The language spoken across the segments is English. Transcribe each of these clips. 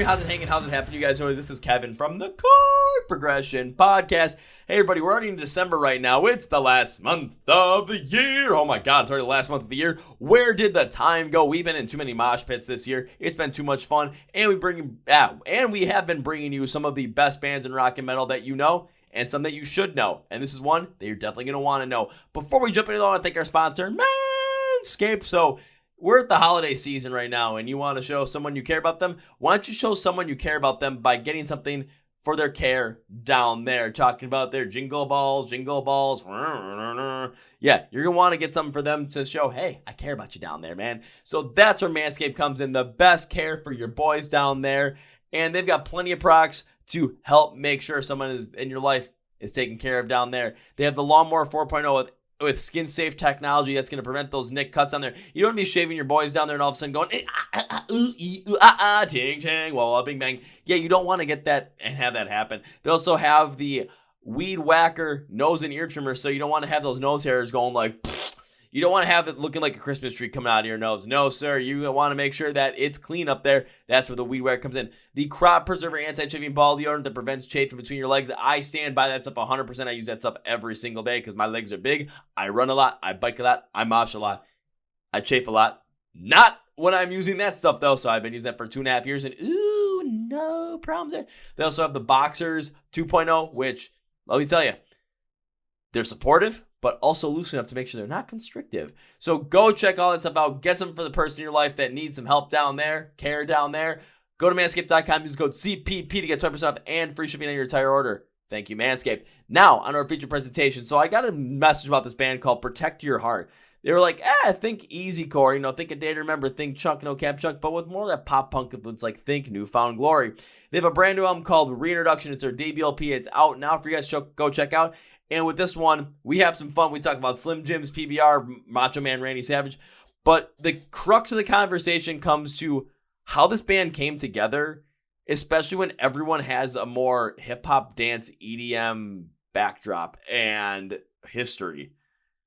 How's it hanging? How's it happening? You guys know this is Kevin from the Chord Progression Podcast. Hey everybody, we're already in December right now. It's the last month of the year. Oh my God, it's already the last month of the year. Where did the time go? We've been in too many mosh pits this year. It's been too much fun, and we have been bringing you some of the best bands in rock and metal that you know, and some that you should know. And this is one that you're definitely going to want to know. Before we jump into it, I want to thank our sponsor, Manscaped. So we're at the holiday season right now, and you want to show someone you care about them? Why don't you show someone you care about them by getting something for their care down there? Talking about their jingle balls. Yeah, you're going to want to get something for them to show, hey, I care about you down there, man. So that's where Manscaped comes in, the best care for your boys down there. And they've got plenty of products to help make sure someone in your life is taken care of down there. They have the Lawnmower 4.0 with skin-safe technology that's going to prevent those nick cuts down there. You don't want to be shaving your boys down there and all of a sudden going, ting, ting, wah, wah, bing, bang. Yeah, you don't want to get that and have that happen. They also have the Weed Whacker nose and ear trimmer, so you don't want to have those nose hairs going like, you don't want to have it looking like a Christmas tree coming out of your nose. No, sir. You want to make sure that it's clean up there. That's where the Weed Whacker comes in. The Crop Preserver Anti-Chafing Ball Deodorant that prevents chafing between your legs. I stand by that stuff 100%. I use that stuff every single day because my legs are big. I run a lot. I bike a lot. I mosh a lot. I chafe a lot. Not when I'm using that stuff, though. So I've been using that for 2.5 years, and ooh, no problems there. They also have the Boxers 2.0, which, let me tell you, they're supportive, but also loose enough to make sure they're not constrictive. So go check all that stuff out. Get something for the person in your life that needs some help down there, care down there. Go to manscaped.com, use code CPP to get 20% off and free shipping on your entire order. Thank you, Manscaped. Now, on our feature presentation. So I got a message about this band called Protect Your Heart. They were like, think Easycore, think A Day to Remember, think Chunk, No Cap Chunk, but with more of that pop punk influence, like think Newfound Glory. They have a brand new album called Reintroduction. It's their debut LP. It's out now for you guys to go check out. And with this one, we have some fun. We talk about Slim Jim's PBR, Macho Man Randy Savage. But the crux of the conversation comes to how this band came together, especially when everyone has a more hip-hop, dance, EDM backdrop and history.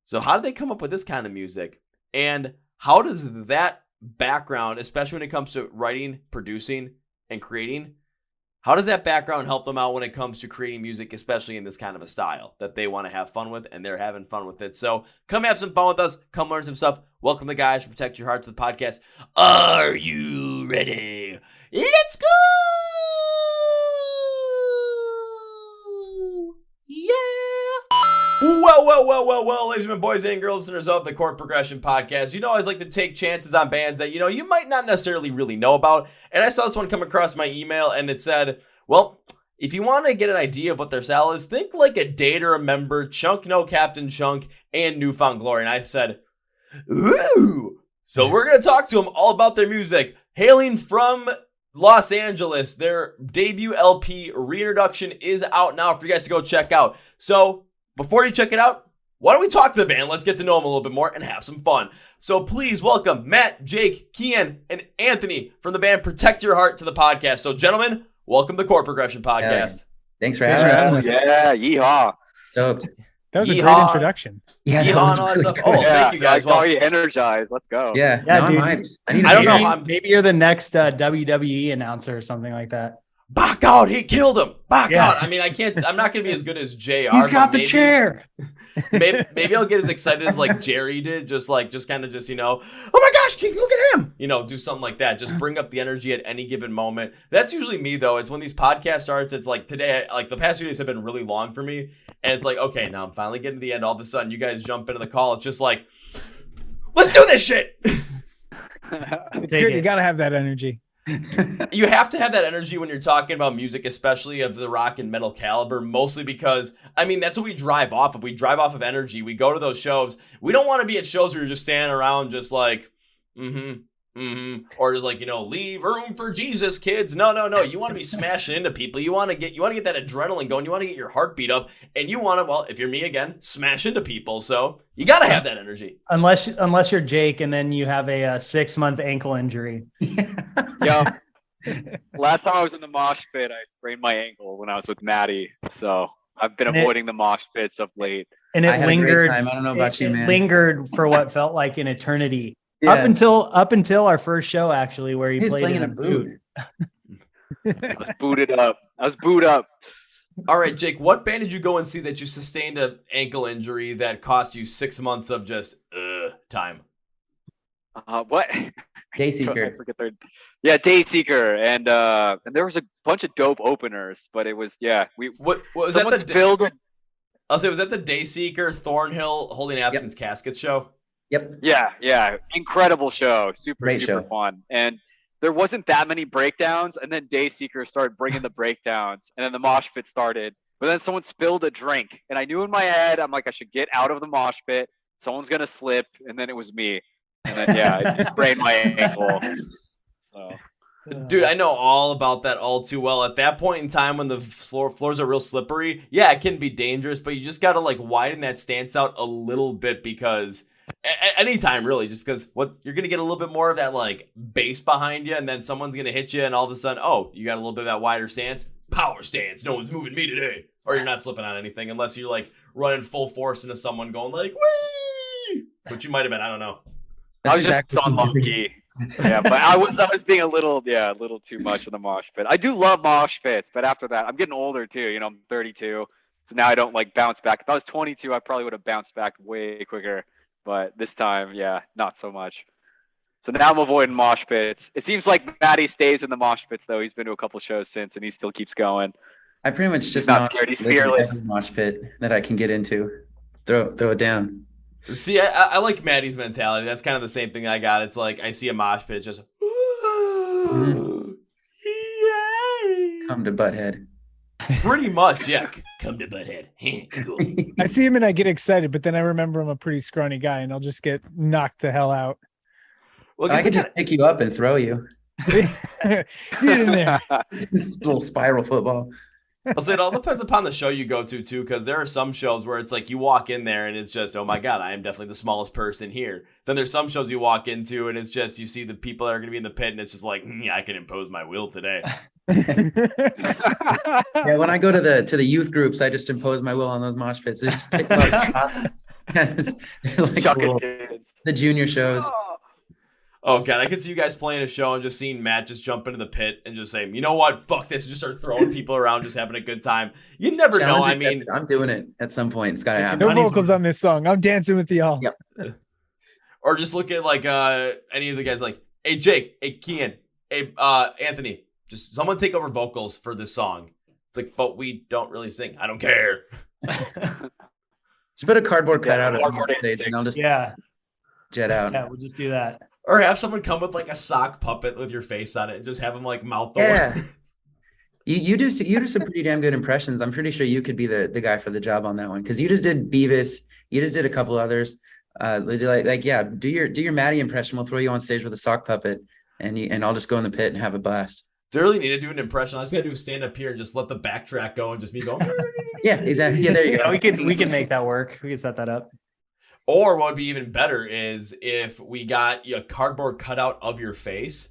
So how did they come up with this kind of music? And how does that background, especially when it comes to writing, producing, and creating, how does that background help them out when it comes to creating music, especially in this kind of a style that they want to have fun with, and they're having fun with it? So come have some fun with us. Come learn some stuff. Welcome the guys from Protect Your Heart to the podcast. Are you ready? Let's go! Yeah! Well, ladies and boys and girls, listeners of the Chord Progression Podcast. I always like to take chances on bands that, you might not necessarily really know about. And I saw this one come across my email, and it said, well, if you want to get an idea of what their style is, think like A Day to Remember, Chunk, No Captain Chunk, and Newfound Glory. And I said, ooh! So we're going to talk to them all about their music. Hailing from Los Angeles, their debut LP, Reintroduction, is out now for you guys to go check out. So before you check it out, why don't we talk to the band? Let's get to know them a little bit more and have some fun. So please welcome Matt, Jake, Kian, and Anthony from the band Protect Your Heart to the podcast. So gentlemen, welcome to the Chord Progression Podcast. Thanks for having us. Yeah, yeehaw. Soaked. That was a great introduction. Yeah, that was really good. Oh, thank you guys. Well, you energized. Let's go. Yeah, dude. I don't know. Maybe you're the next WWE announcer or something like that. Back out, he killed him. Back out. I mean, I'm not going to be as good as JR. He's got the chair. maybe I'll get as excited as like Jerry did. Just oh my gosh, look at him. Do something like that. Just bring up the energy at any given moment. That's usually me though. It's when these podcasts starts, it's like today, like the past few days have been really long for me. And it's like, okay, now I'm finally getting to the end. All of a sudden you guys jump into the call. It's just like, let's do this shit. It's good. You got to have that energy. You have to have that energy when you're talking about music, especially of the rock and metal caliber, mostly because, that's what we drive off of. We drive off of energy. We go to those shows. We don't want to be at shows where you're just standing around just like, Or just like, leave room for Jesus, kids. No. You want to be smashing into people. You want to get that adrenaline going. You want to get your heartbeat up, and you want to, well, if you're me again, smash into people. So you got to have that energy. Unless you're Jake, and then you have a 6-month ankle injury. Yo, last time I was in the mosh pit, I sprained my ankle when I was with Maddie. So I've been avoiding the mosh pits of late. And it I had lingered. a great time. I don't know about you, it man. lingered for what felt like an eternity. Yeah. Up until our first show, actually, where he He was played playing in a boot. I was booted up. All right, Jake, what band did you go and see that you sustained an ankle injury that cost you 6 months of just time? What? Dayseeker. I forget their. Yeah, Dayseeker, and there was a bunch of dope openers, but it was What was that? I'll say, was that the Dayseeker Thornhill Holding Absence Casket show? Yep. Yeah, incredible show, Great super show. fun, and there wasn't that many breakdowns, and then Dayseeker started bringing the breakdowns, and then the mosh pit started, but then someone spilled a drink, and I knew in my head, I'm like, I should get out of the mosh pit, someone's gonna slip, and then it was me, and then I just sprained my ankle. So. Dude, I know all about that all too well. At that point in time when the floors are real slippery, yeah, it can be dangerous, but you just got to widen that stance out a little bit because anytime really, just because you're going to get a little bit more of that base behind you, and then someone's going to hit you and all of a sudden, you got a little bit of that wider stance. Power stance. No one's moving me today. Or you're not slipping on anything unless you're running full force into someone going wee, which you might have been. I don't know. I was just unlucky. Yeah, but I was being a little too much in the mosh pit. I do love mosh pits, but after that, I'm getting older too. I'm 32, so now I don't bounce back. If I was 22, I probably would have bounced back way quicker. But this time, not so much. So now I'm avoiding mosh pits. It seems like Matty stays in the mosh pits though. He's been to a couple shows since, and he still keeps going. I pretty much just not scared. He's fearless. Mosh pit that I can get into. Throw it down. See, I like Maddie's mentality. That's kind of the same thing I got. It's I see a mosh pit, it's just, yay. Come to Butthead. Pretty much, yeah. Come to Butthead. Cool. I see him and I get excited, but then I remember I'm a pretty scrawny guy and I'll just get knocked the hell out. Well, I could just pick you up and throw you. Get in there. Just a little spiral football. I'll say it all depends upon the show you go to too, because there are some shows where it's you walk in there and it's just, oh my god, I am definitely the smallest person here. Then there's some shows you walk into and it's just you see the people that are going to be in the pit and it's just I can impose my will today. Yeah, when I go to the youth groups, I just impose my will on those mosh pits. They just pick up the junior shows. Oh god, I could see you guys playing a show and just seeing Matt just jump into the pit and just saying, you know what, fuck this, and just start throwing people around, just having a good time. You never know. I mean, I'm doing it at some point. It's gotta happen. No vocals on this song. I'm dancing with y'all. Yep. Or just look at any of the guys hey Jake, hey Kian, hey Anthony, just someone take over vocals for this song. It's but we don't really sing. I don't care. Just put a cardboard cutout of the stage and I'll just jet out. Yeah, we'll just do that. Or have someone come with a sock puppet with your face on it and just have them mouth the words. You do some pretty damn good impressions. I'm pretty sure you could be the guy for the job on that one because you just did Beavis. You just did a couple others. Do your Maddie impression. We'll throw you on stage with a sock puppet and I'll just go in the pit and have a blast. Do I really need to do an impression? I just gotta do a stand up here and just let the backtrack go and just me going. Yeah, exactly. Yeah, there you go. We can make that work. We can set that up. Or what would be even better is if we got a cardboard cutout of your face,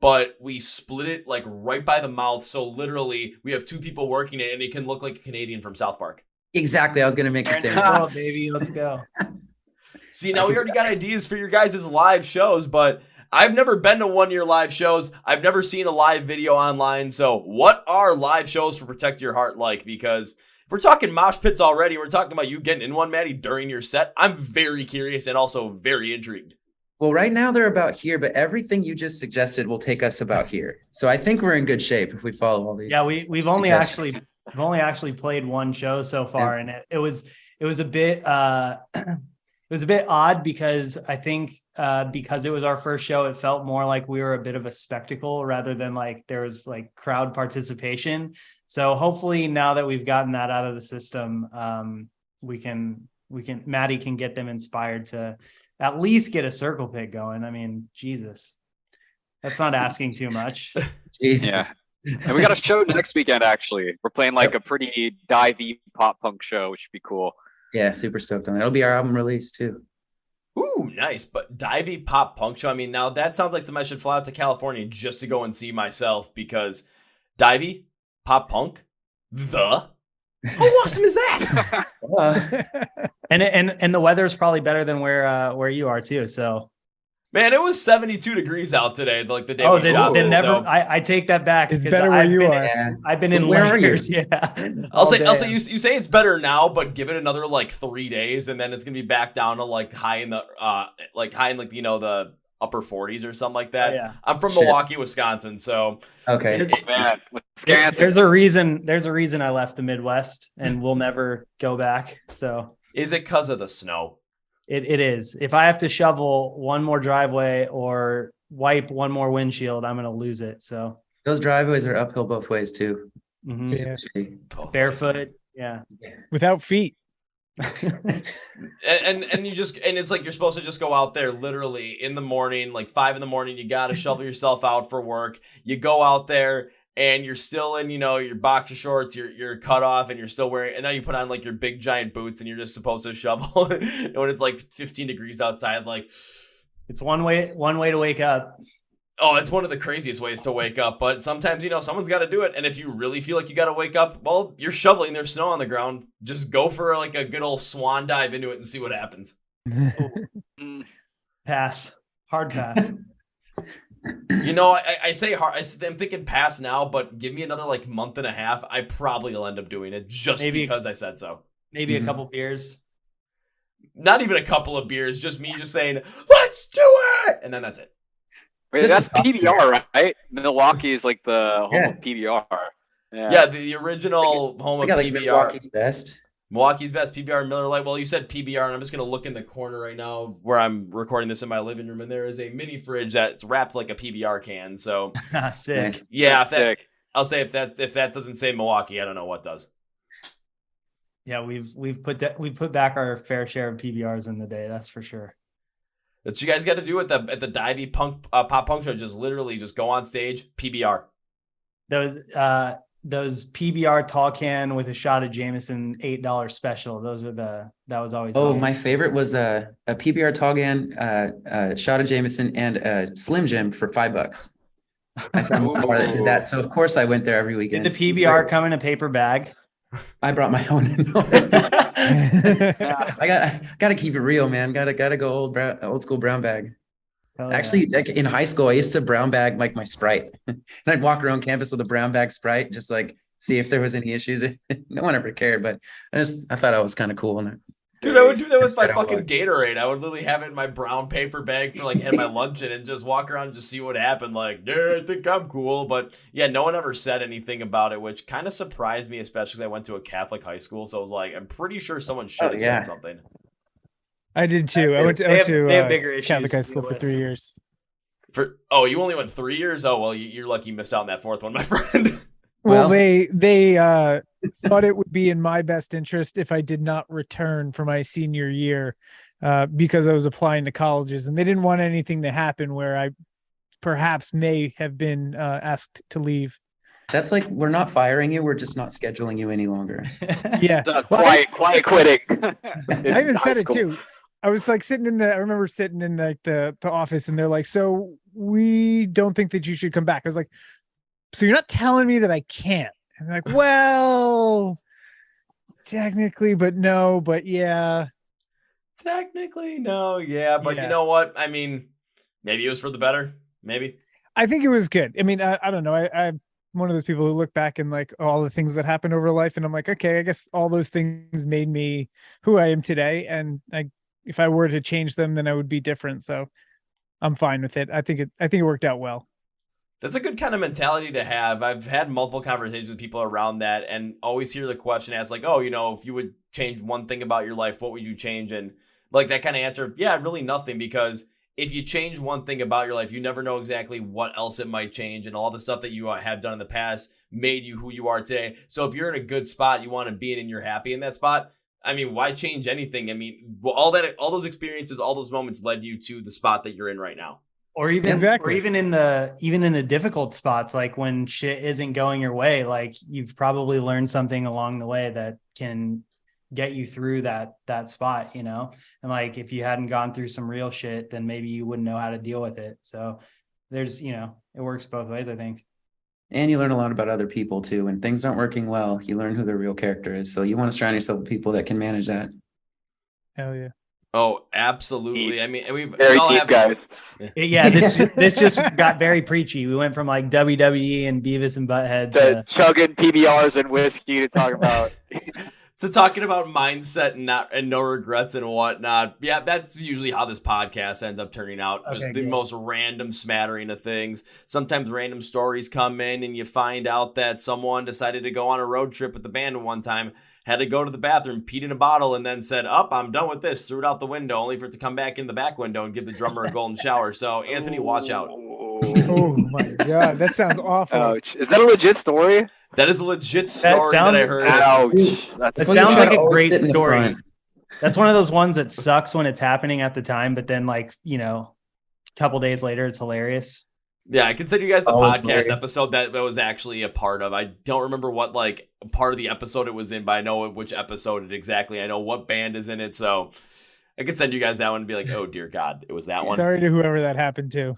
but we split it right by the mouth. So literally we have two people working it and it can look like a Canadian from South Park. Exactly. I was going to make the same. Oh, baby, let's go. See, now we already got ideas for your guys' live shows, but I've never been to one of your live shows. I've never seen a live video online. So what are live shows for Protect Your Heart like? Because if we're talking mosh pits already, we're talking about you getting in one, Maddie, during your set. I'm very curious and also very intrigued. Well, right now they're about here, but everything you just suggested will take us about here. So I think we're in good shape if we follow all these. Yeah, we've only actually played one show so far, and it was a bit odd because I think because it was our first show, it felt more like we were a bit of a spectacle rather than there was crowd participation. So hopefully now that we've gotten that out of the system, Maddie can get them inspired to at least get a circle pit going. I mean, Jesus. That's not asking too much. Jesus. Yeah. And we got a show next weekend, actually. We're playing like a pretty divey pop punk show, which should be cool. Yeah, super stoked on that. It'll be our album release too. Ooh, nice. But divey pop punk show. I mean, now that sounds like something I should fly out to California just to go and see myself, because divey pop punk, how awesome is that? And the weather's probably better than where you are too. So Man, it was 72 degrees out today, like the day we shot then this. never. So I take that back. It's because better where you are. I've been in Where are you? layers. Yeah. I'll all say day. you say it's better now, but give it another like 3 days, and then it's gonna be back down to like high in the the upper 40s or something like that. Oh, yeah. I'm from Shit. Milwaukee, Wisconsin, so Okay. Man, Wisconsin. There's a reason I left the Midwest, and we'll never go back. So is it because of the snow? it is. If I have to shovel one more driveway or wipe one more windshield, I'm gonna lose it. So Those driveways are uphill both ways too. mhm. Yeah. Both Barefoot, yeah. Without feet. and you just, and it's like you're supposed to just go out there literally in the morning, like 5 a.m. You gotta shovel yourself out for work. You go out there and you're still in, your boxer shorts, you're cut off, and you're still wearing, and now you put on like your big giant boots and you're just supposed to shovel. And when it's like 15 degrees outside, like, It's one way to wake up. oh, it's one of the craziest ways to wake up. But sometimes, someone's got to do it. And if you really feel like you got to wake up, well, you're shoveling, there's snow on the ground. Just go for like a good old swan dive into it and see what happens. Mm. Pass. Hard pass. I say hard. I'm thinking pass now, but give me another like month and a half. I probably will end up doing it just Maybe. because I said so. Maybe Mhm. a couple beers. Not even a couple of beers, just me just saying, let's do it. And then that's it. Wait, Just that's a thought. PBR, right? Milwaukee is like the home Yeah. of PBR. Yeah, the original home We of got like PBR. Milwaukee's best. Milwaukee's best, PBR, Miller Lite. Well, you said PBR, and I'm just going to look in the corner right now where I'm recording this in my living room, and there is a mini fridge that's wrapped like a PBR can. So, Sick. Nice. yeah, That's sick. I'll say if that doesn't say Milwaukee, I don't know what does. Yeah, we've put back our fair share of PBRs in the day. That's for sure. That's what you guys got to do at the divey pop punk show. Just literally just go on stage, PBR. Those PBR tall can with a shot of Jameson $8 special. That was always. Oh, fun. my favorite was a PBR tall can, shot of Jameson, and a Slim Jim for $5. I found a bar that did that, so of course I went there every Did weekend. the PBR come in a paper bag? I brought my own. Yeah. I got to keep it real, man. Got to go old school brown bag. Hell yeah. Actually, like in high school, I used to brown bag like my Sprite, and I'd walk around campus with a brown bag Sprite, just like see if there was any issues. No one ever cared, but I thought I was kind of cool. And Dude, I would do that with my I don't fucking like- Gatorade. I would literally have it in my brown paper bag for like had my lunch in and just walk around and just see what happened. Like, yeah, I think I'm cool. But yeah, no one ever said anything about it, which kind of surprised me, especially because I went to a Catholic high school. So I was like, I'm pretty sure someone should have yeah. said something. I did too. I went They have to bigger issues Catholic high to school deal for with. 3 years. You only went 3 years? Oh, well, you're lucky you missed out on that fourth one, my friend. Well, Well- they thought it would be in my best interest if I did not return for my senior year because I was applying to colleges, and they didn't want anything to happen where I perhaps may have been asked to leave. that's like, we're not firing you, we're just not scheduling you any longer. Yeah. Quiet quitting. I even said it too. I was like I remember sitting in like the office, and they're like, so we don't think that you should come back. I was like, so you're not telling me that I can't? And they're like, well, technically, but no, but yeah. Technically, no. Yeah, but Yeah. you know what? I mean, maybe it was for the better. Maybe. I think it was good. I mean, I don't know. I'm one of those people who look back and like all the things that happened over life, and I'm like, okay, I guess all those things made me who I am today. And if I were to change them, then I would be different. So I'm fine with it. I think it worked out well. That's a good kind of mentality to have. I've had multiple conversations with people around that and always hear the question asked like, oh, if you would change one thing about your life, what would you change? And like that kind of answer, yeah, really nothing, because if you change one thing about your life, you never know exactly what else it might change, and all the stuff that you have done in the past made you who you are today. So if you're in a good spot you want to be in and you're happy in that spot, I mean, why change anything? I mean, all those experiences, all those moments led you to the spot that you're in right now. Or even, Exactly. or even in the difficult spots, like when shit isn't going your way, like you've probably learned something along the way that can get you through that spot, you know? And like, if you hadn't gone through some real shit, then maybe you wouldn't know how to deal with it. So there's, you know, it works both ways, I think. And you learn a lot about other people too. When things aren't working well, you learn who their real character is. So you want to surround yourself with people that can manage that. Hell yeah. Oh, absolutely. Deep. I mean, we Very all deep, have guys. Yeah, this just got very preachy. We went from like WWE and Beavis and Butthead To chugging PBRs and whiskey to talk about. to talking about mindset and no regrets and whatnot. Yeah, that's usually how this podcast ends up turning out. Just Okay, the good. most random smattering of things. Sometimes random stories come in and you find out that someone decided to go on a road trip with the band one time, had to go to the bathroom, peed in a bottle, and then said, I'm done with this, threw it out the window, only for it to come back in the back window and give the drummer a golden shower. So, Anthony, watch out. Oh my God, that sounds awful. Ouch. Is that a legit story? That is a legit story that, sounds- I heard. Ouch. It That's sounds like a Always great sit in the story. front. That's one of those ones that sucks when it's happening at the time, but then like, you know, a couple days later, it's hilarious. Yeah, I can send you guys the Oh, podcast hilarious. episode that was actually a part of. I don't remember what like part of the episode it was in, but I know which episode it exactly. I know what band is in it, so I could send you guys that one and be like, oh dear God, it was that one. Sorry to whoever that happened to.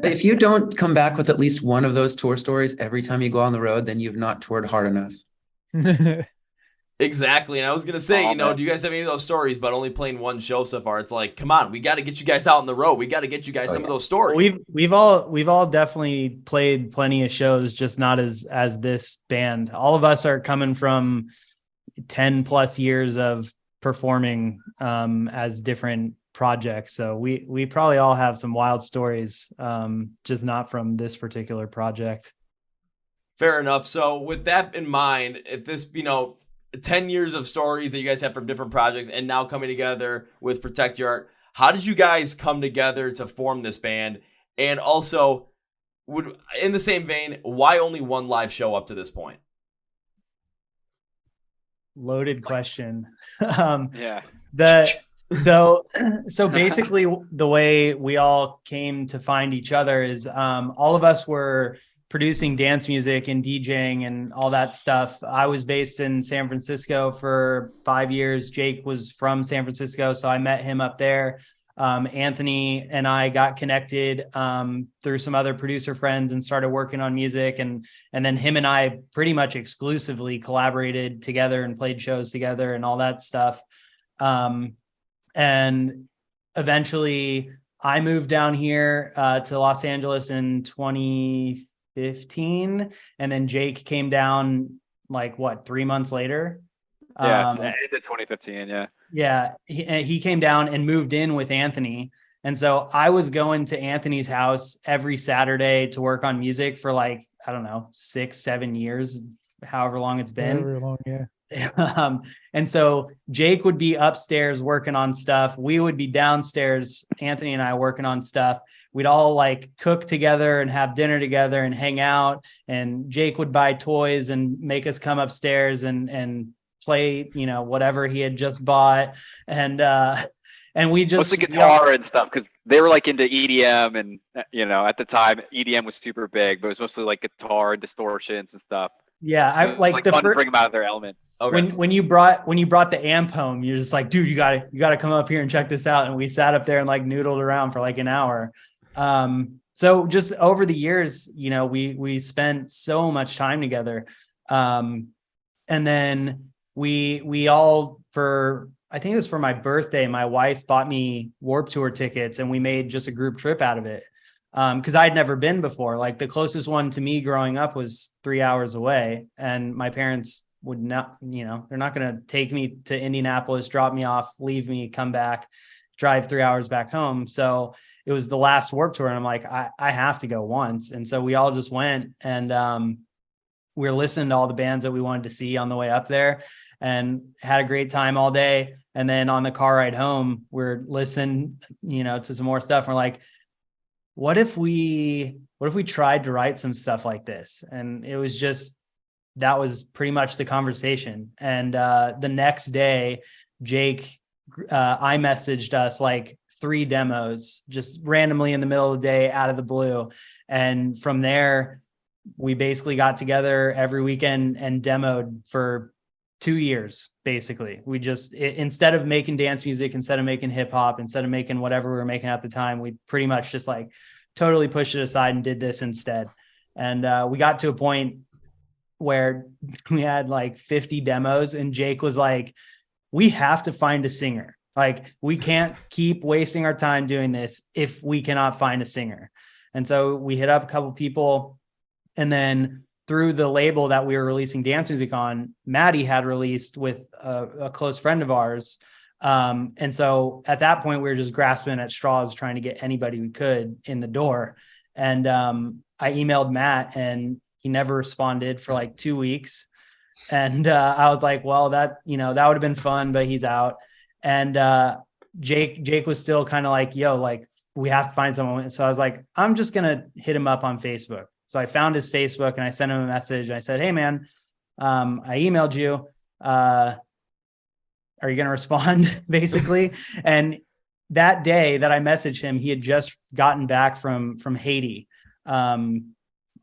If you don't come back with at least one of those tour stories every time you go on the road, then you've not toured hard enough. Exactly. And I was gonna say, Oh, you know, man. do you guys have any of those stories? But only playing one show so far. It's like, come on, we got to get you guys out on the road. We got to get you guys some of those stories. We've all definitely played plenty of shows, just not as this band. All of us are coming from 10 plus years of performing as different projects. So we probably all have some wild stories, just not from this particular project. Fair enough. So with that in mind, if this, 10 years of stories that you guys have from different projects and now coming together with Protect Your Art, how did you guys come together to form this band? And also, in the same vein, why only one live show up to this point? Loaded question. Yeah. So basically the way we all came to find each other is all of us were producing dance music and DJing and all that stuff. I was based in San Francisco for 5 years. Jake was from San Francisco, so I met him up there. Anthony and I got connected through some other producer friends and started working on music. And then him and I pretty much exclusively collaborated together and played shows together and all that stuff. And eventually I moved down here to Los Angeles in 2015. And then Jake came down 3 months later. Yeah, the end of 2015, yeah. Yeah, he came down and moved in with Anthony. And so I was going to Anthony's house every Saturday to work on music for 6-7 years, however long it's been. However long, yeah. And so Jake would be upstairs working on stuff. We would be downstairs, Anthony and I working on stuff. We'd all cook together and have dinner together and hang out. And Jake would buy toys and make us come upstairs and play, whatever he had just bought. And we just mostly guitar and stuff, because they were into EDM, and at the time EDM was super big, but it was mostly guitar and distortions and stuff. Yeah, I it was fun to bring them out of their element. Okay. When you brought the amp home, you're just like, dude, you gotta come up here and check this out. And we sat up there and noodled around for an hour. So just over the years, we spent so much time together. And then we all, I think it was for my birthday, my wife bought me Warped Tour tickets and we made just a group trip out of it. Because I'd never been before. The closest one to me growing up was 3 hours away, and my parents would not, they're not going to take me to Indianapolis, drop me off, leave me, come back, drive 3 hours back home. So it was the last Warped Tour, and I'm like, I have to go once. And so we all just went, and we were listening to all the bands that we wanted to see on the way up there, and had a great time all day. And then on the car ride home, we're listening, to some more stuff. And we're like, what if we tried to write some stuff like this? And it was that was pretty much the conversation. And the next day, Jake, I messaged us 3 demos just randomly in the middle of the day out of the blue. And from there, we basically got together every weekend and demoed for 2 years. Basically, we just, instead of making dance music, instead of making hip hop, instead of making whatever we were making at the time, we pretty much just like totally pushed it aside and did this instead. And we got to a point where we had like 50 demos, and Jake was like, we have to find a singer. Like, we can't keep wasting our time doing this if we cannot find a singer. And so we hit up a couple people, and then through the label that we were releasing dance music on, Maddie had released with a close friend of ours. And so at that point, we were just grasping at straws, trying to get anybody we could in the door. And I emailed Matt, and he never responded for like 2 weeks. And I was like, well, that would have been fun, but he's out. And Jake was still kind of like, yo, like, we have to find someone. So I was like, I'm just going to hit him up on Facebook. So I found his Facebook and I sent him a message. And I said, hey man, I emailed you. Are you going to respond? Basically. And that day that I messaged him, he had just gotten back from Haiti on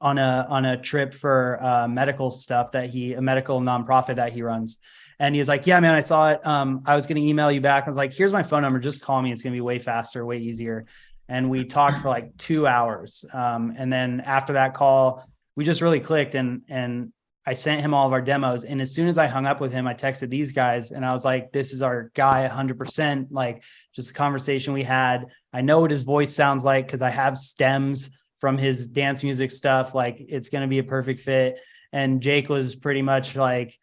a trip for medical stuff a medical nonprofit that he runs. And he was like, yeah, man, I saw it. I was going to email you back. I was like, here's my phone number. Just call me. It's going to be way faster, way easier. And we talked for like 2 hours. And then after that call, we just really clicked, and I sent him all of our demos. And as soon as I hung up with him, I texted these guys and I was like, this is our guy 100%. Like, just a conversation we had. I know what his voice sounds like because I have stems from his dance music stuff. Like, it's going to be a perfect fit. And Jake was pretty much like,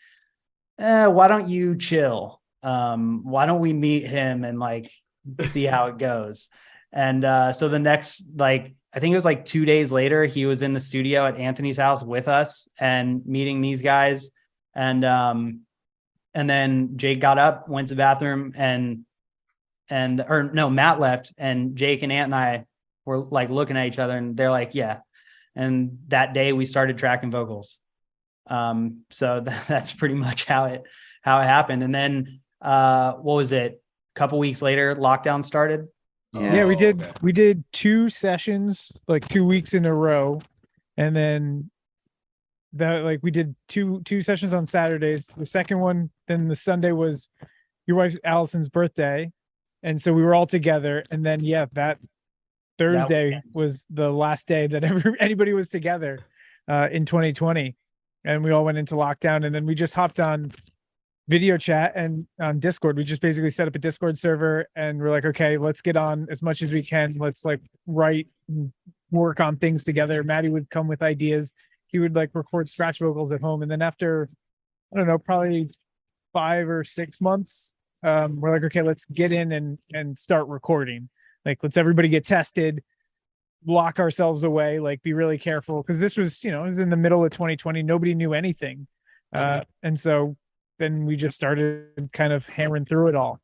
why don't you chill? Why don't we meet him and like see how it goes? And so the next, like, I think it was like 2 days later, he was in the studio at Anthony's house with us and meeting these guys. And then Jake got up, went to the bathroom, Matt left, and Jake and Ant and I were like looking at each other, and they're like, yeah. And that day we started tracking vocals. So that's pretty much how it happened. And then what was it? A couple weeks later, lockdown started. Yeah, we did 2 sessions, like 2 weeks in a row. And then we did two sessions on Saturdays. The second one, then the Sunday was your wife Allison's birthday. And so we were all together. And then, that Thursday was the last day that anybody was together in 2020. And we all went into lockdown, and then we just hopped on video chat and on Discord. We just basically set up a Discord server, and we're like, okay, let's get on as much as we can. Let's like write and work on things together. Maddie would come with ideas. He would like record scratch vocals at home. And then after, I don't know, probably 5 or 6 months, we're like, okay, let's get in and start recording. Like, let's everybody get tested, lock ourselves away, like be really careful. Cause this was, it was in the middle of 2020. Nobody knew anything. And so then we just started kind of hammering through it all.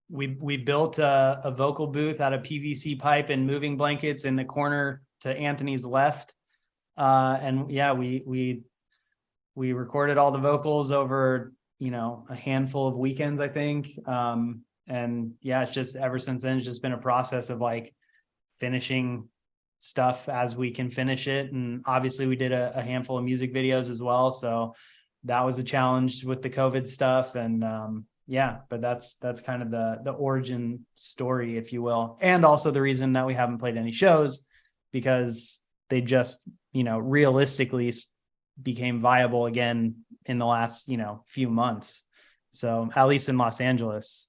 We built a vocal booth out of PVC pipe and moving blankets in the corner to Anthony's left. We recorded all the vocals over, a handful of weekends, I think. It's just, ever since then, it's just been a process of like finishing stuff as we can finish it. And obviously we did a handful of music videos as well. So that was a challenge with the COVID stuff. And but that's kind of the origin story, if you will. And also the reason that we haven't played any shows, because they just, realistically became viable again in the last, few months. So at least in Los Angeles.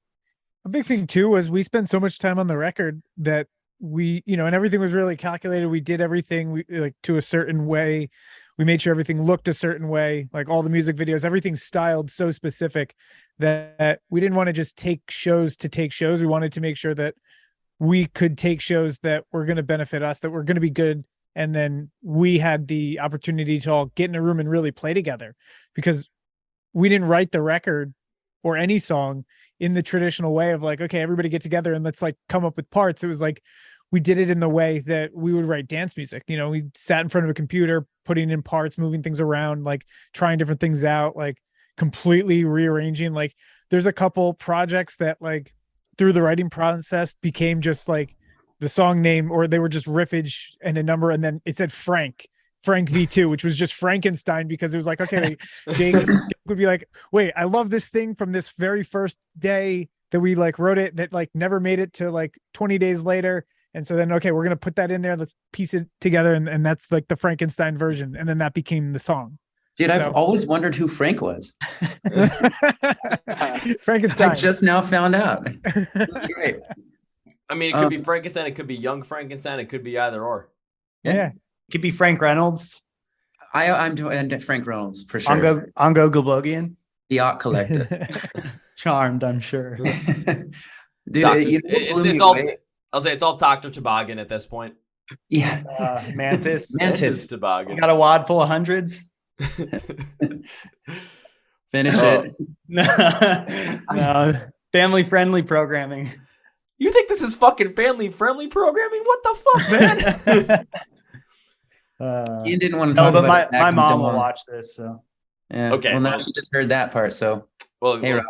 A big thing too was we spent so much time on the record that we, and everything was really calculated. We did everything to a certain way. We made sure everything looked a certain way, like all the music videos, everything's styled so specific that we didn't want to just take shows to take shows. We wanted to make sure that we could take shows that were going to benefit us, that were going to be good. And then we had the opportunity to all get in a room and really play together, because we didn't write the record or any song in the traditional way of like, okay, everybody get together and let's like come up with parts. It was like, we did it in the way that we would write dance music. We sat in front of a computer, putting in parts, moving things around, like trying different things out, like completely rearranging. Like there's a couple projects that like through the writing process became just like the song name, or they were just riffage and a number, and then it said Frank V2, which was just Frankenstein, because it was like, okay, Jake would be like, wait, I love this thing from this very first day that we like wrote it, that like never made it to like 20 days later. And so then, okay, we're going to put that in there. Let's piece it together. And that's like the Frankenstein version. And then that became the song. Dude, I've always wondered who Frank was. Frankenstein. I just now found out. That's great. I mean, it could be Frankenstein. It could be young Frankenstein. It could be either or. Yeah. It could be Frank Reynolds. I'm doing Frank Reynolds for sure. Ongo Goblogian. The Yacht Collector. Charmed, I'm sure. Dude, it's all. I'll say it's all Dr. Toboggan at this point. Yeah. Mantis Toboggan. You got a wad full of hundreds. Finish it. No, family friendly programming. You think this is fucking family friendly programming? What the fuck, man? Ian didn't want to talk but about my mom will watch this. So yeah. Okay. Well, now she just heard that part. So hey, Robin.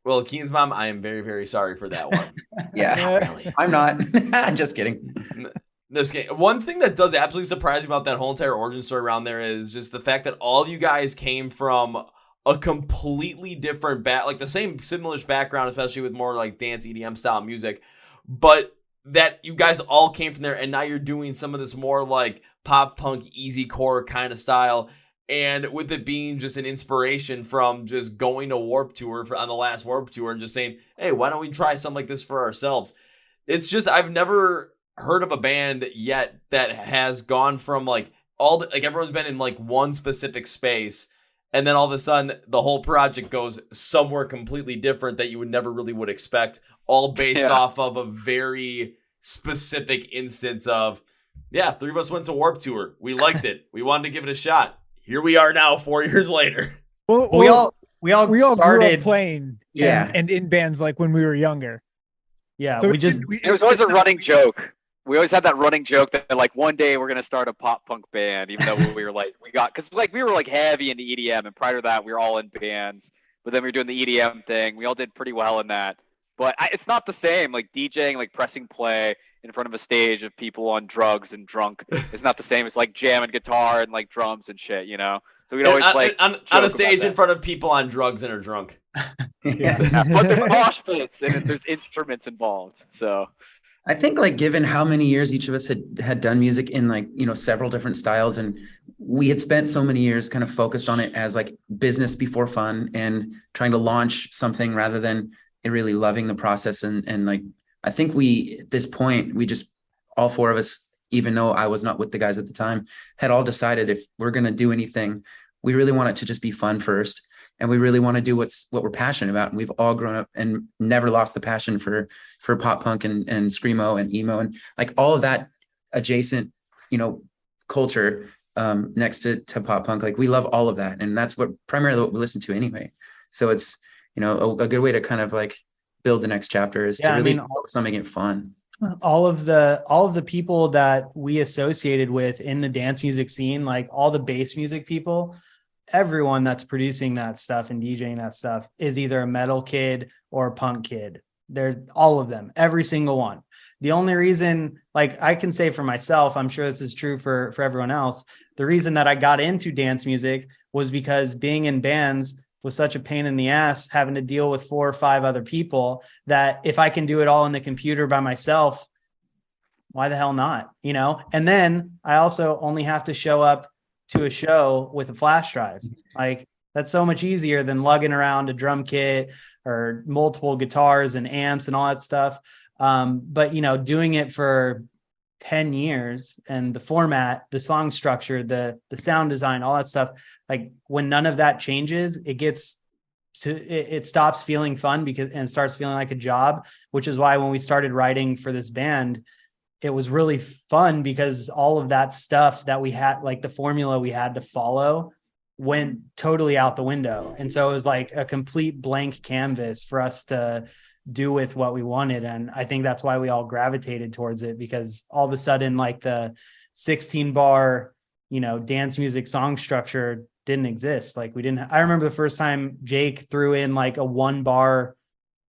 Well, Keen's mom, I am very, very sorry for that one. Yeah, really. I'm not. Just kidding. This game. One thing that does absolutely surprise me about that whole entire origin story around there is just the fact that all of you guys came from a completely different like the same similar background, especially with more like dance EDM style music, but that you guys all came from there, and now you're doing some of this more like pop punk Easycore kind of style. And with it being just an inspiration from just going to Warped Tour on the last Warped Tour and just saying, hey, why don't we try something like this for ourselves? It's just, I've never heard of a band yet that has gone from like everyone's been in like one specific space, and then all of a sudden the whole project goes somewhere completely different that you would expect, all based off of a very specific instance of, yeah, three of us went to Warped Tour. We liked it. We wanted to give it a shot. Here we are now, 4 years later. Well, we all grew up playing, and in bands like when we were younger. Yeah, so it was always a running joke. We always had that running joke that like one day we're gonna start a pop punk band, even though we were like we were like heavy into EDM, and prior to that we were all in bands. But then we were doing the EDM thing. We all did pretty well in that. But it's not the same. Like DJing, like pressing play in front of a stage of people on drugs and drunk. It's not the same as like jamming guitar and like drums and shit, you know? So we'd always like on a stage in front of people on drugs and are drunk. Yeah. But there's mosh pits and there's instruments involved. So I think like given how many years each of us had done music in like, you know, several different styles, and we had spent so many years kind of focused on it as like business before fun and trying to launch something rather than really loving the process. And like, I think at this point, we just, all four of us, even though I was not with the guys at the time, had all decided if we're going to do anything, we really want it to just be fun first. And we really want to do what we're passionate about. And we've all grown up and never lost the passion for pop punk and screamo and emo and like all of that adjacent, you know, culture next to pop punk. Like we love all of that. And that's primarily what we listen to anyway. So it's, you know, a good way to kind of like build the next chapter is to really focus on making it fun. All of the people that we associated with in the dance music scene, like all the bass music people, everyone that's producing that stuff and DJing that stuff is either a metal kid or a punk kid. They're all of them, every single one. The only reason, like I can say for myself, I'm sure this is true for everyone else. The reason that I got into dance music was because being in bands was such a pain in the ass, having to deal with 4 or 5 other people, that if I can do it all in the computer by myself, why the hell not? You know? And then I also only have to show up to a show with a flash drive. Like that's so much easier than lugging around a drum kit or multiple guitars and amps and all that stuff. But you know, doing it for 10 years and the format, the song structure, the sound design, all that stuff, like when none of that changes, it stops feeling fun and starts feeling like a job, which is why when we started writing for this band, it was really fun because all of that stuff that we had, like the formula we had to follow, went totally out the window. And so it was like a complete blank canvas for us to do with what we wanted. And I think that's why we all gravitated towards it, because all of a sudden, like the 16 bar, you know, dance music song structure didn't exist. Like I remember the first time Jake threw in like a 1 bar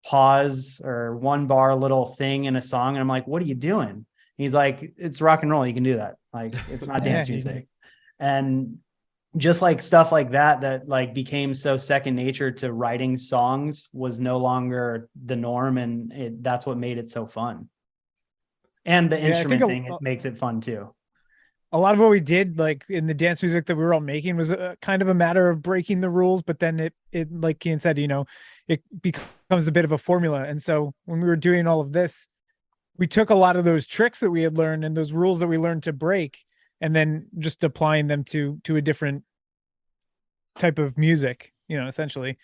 pause or one bar little thing in a song. And I'm like, what are you doing? He's like, it's rock and roll. You can do that. Like, it's not dance music. And just like stuff like that like became so second nature to writing songs was no longer the norm. And that's what made it so fun. And the instrument thing, it makes it fun too. A lot of what we did, like in the dance music that we were all making, was kind of a matter of breaking the rules. But then it like Kian said, it becomes a bit of a formula. And so when we were doing all of this, we took a lot of those tricks that we had learned and those rules that we learned to break, and then just applying them to a different type of music, essentially.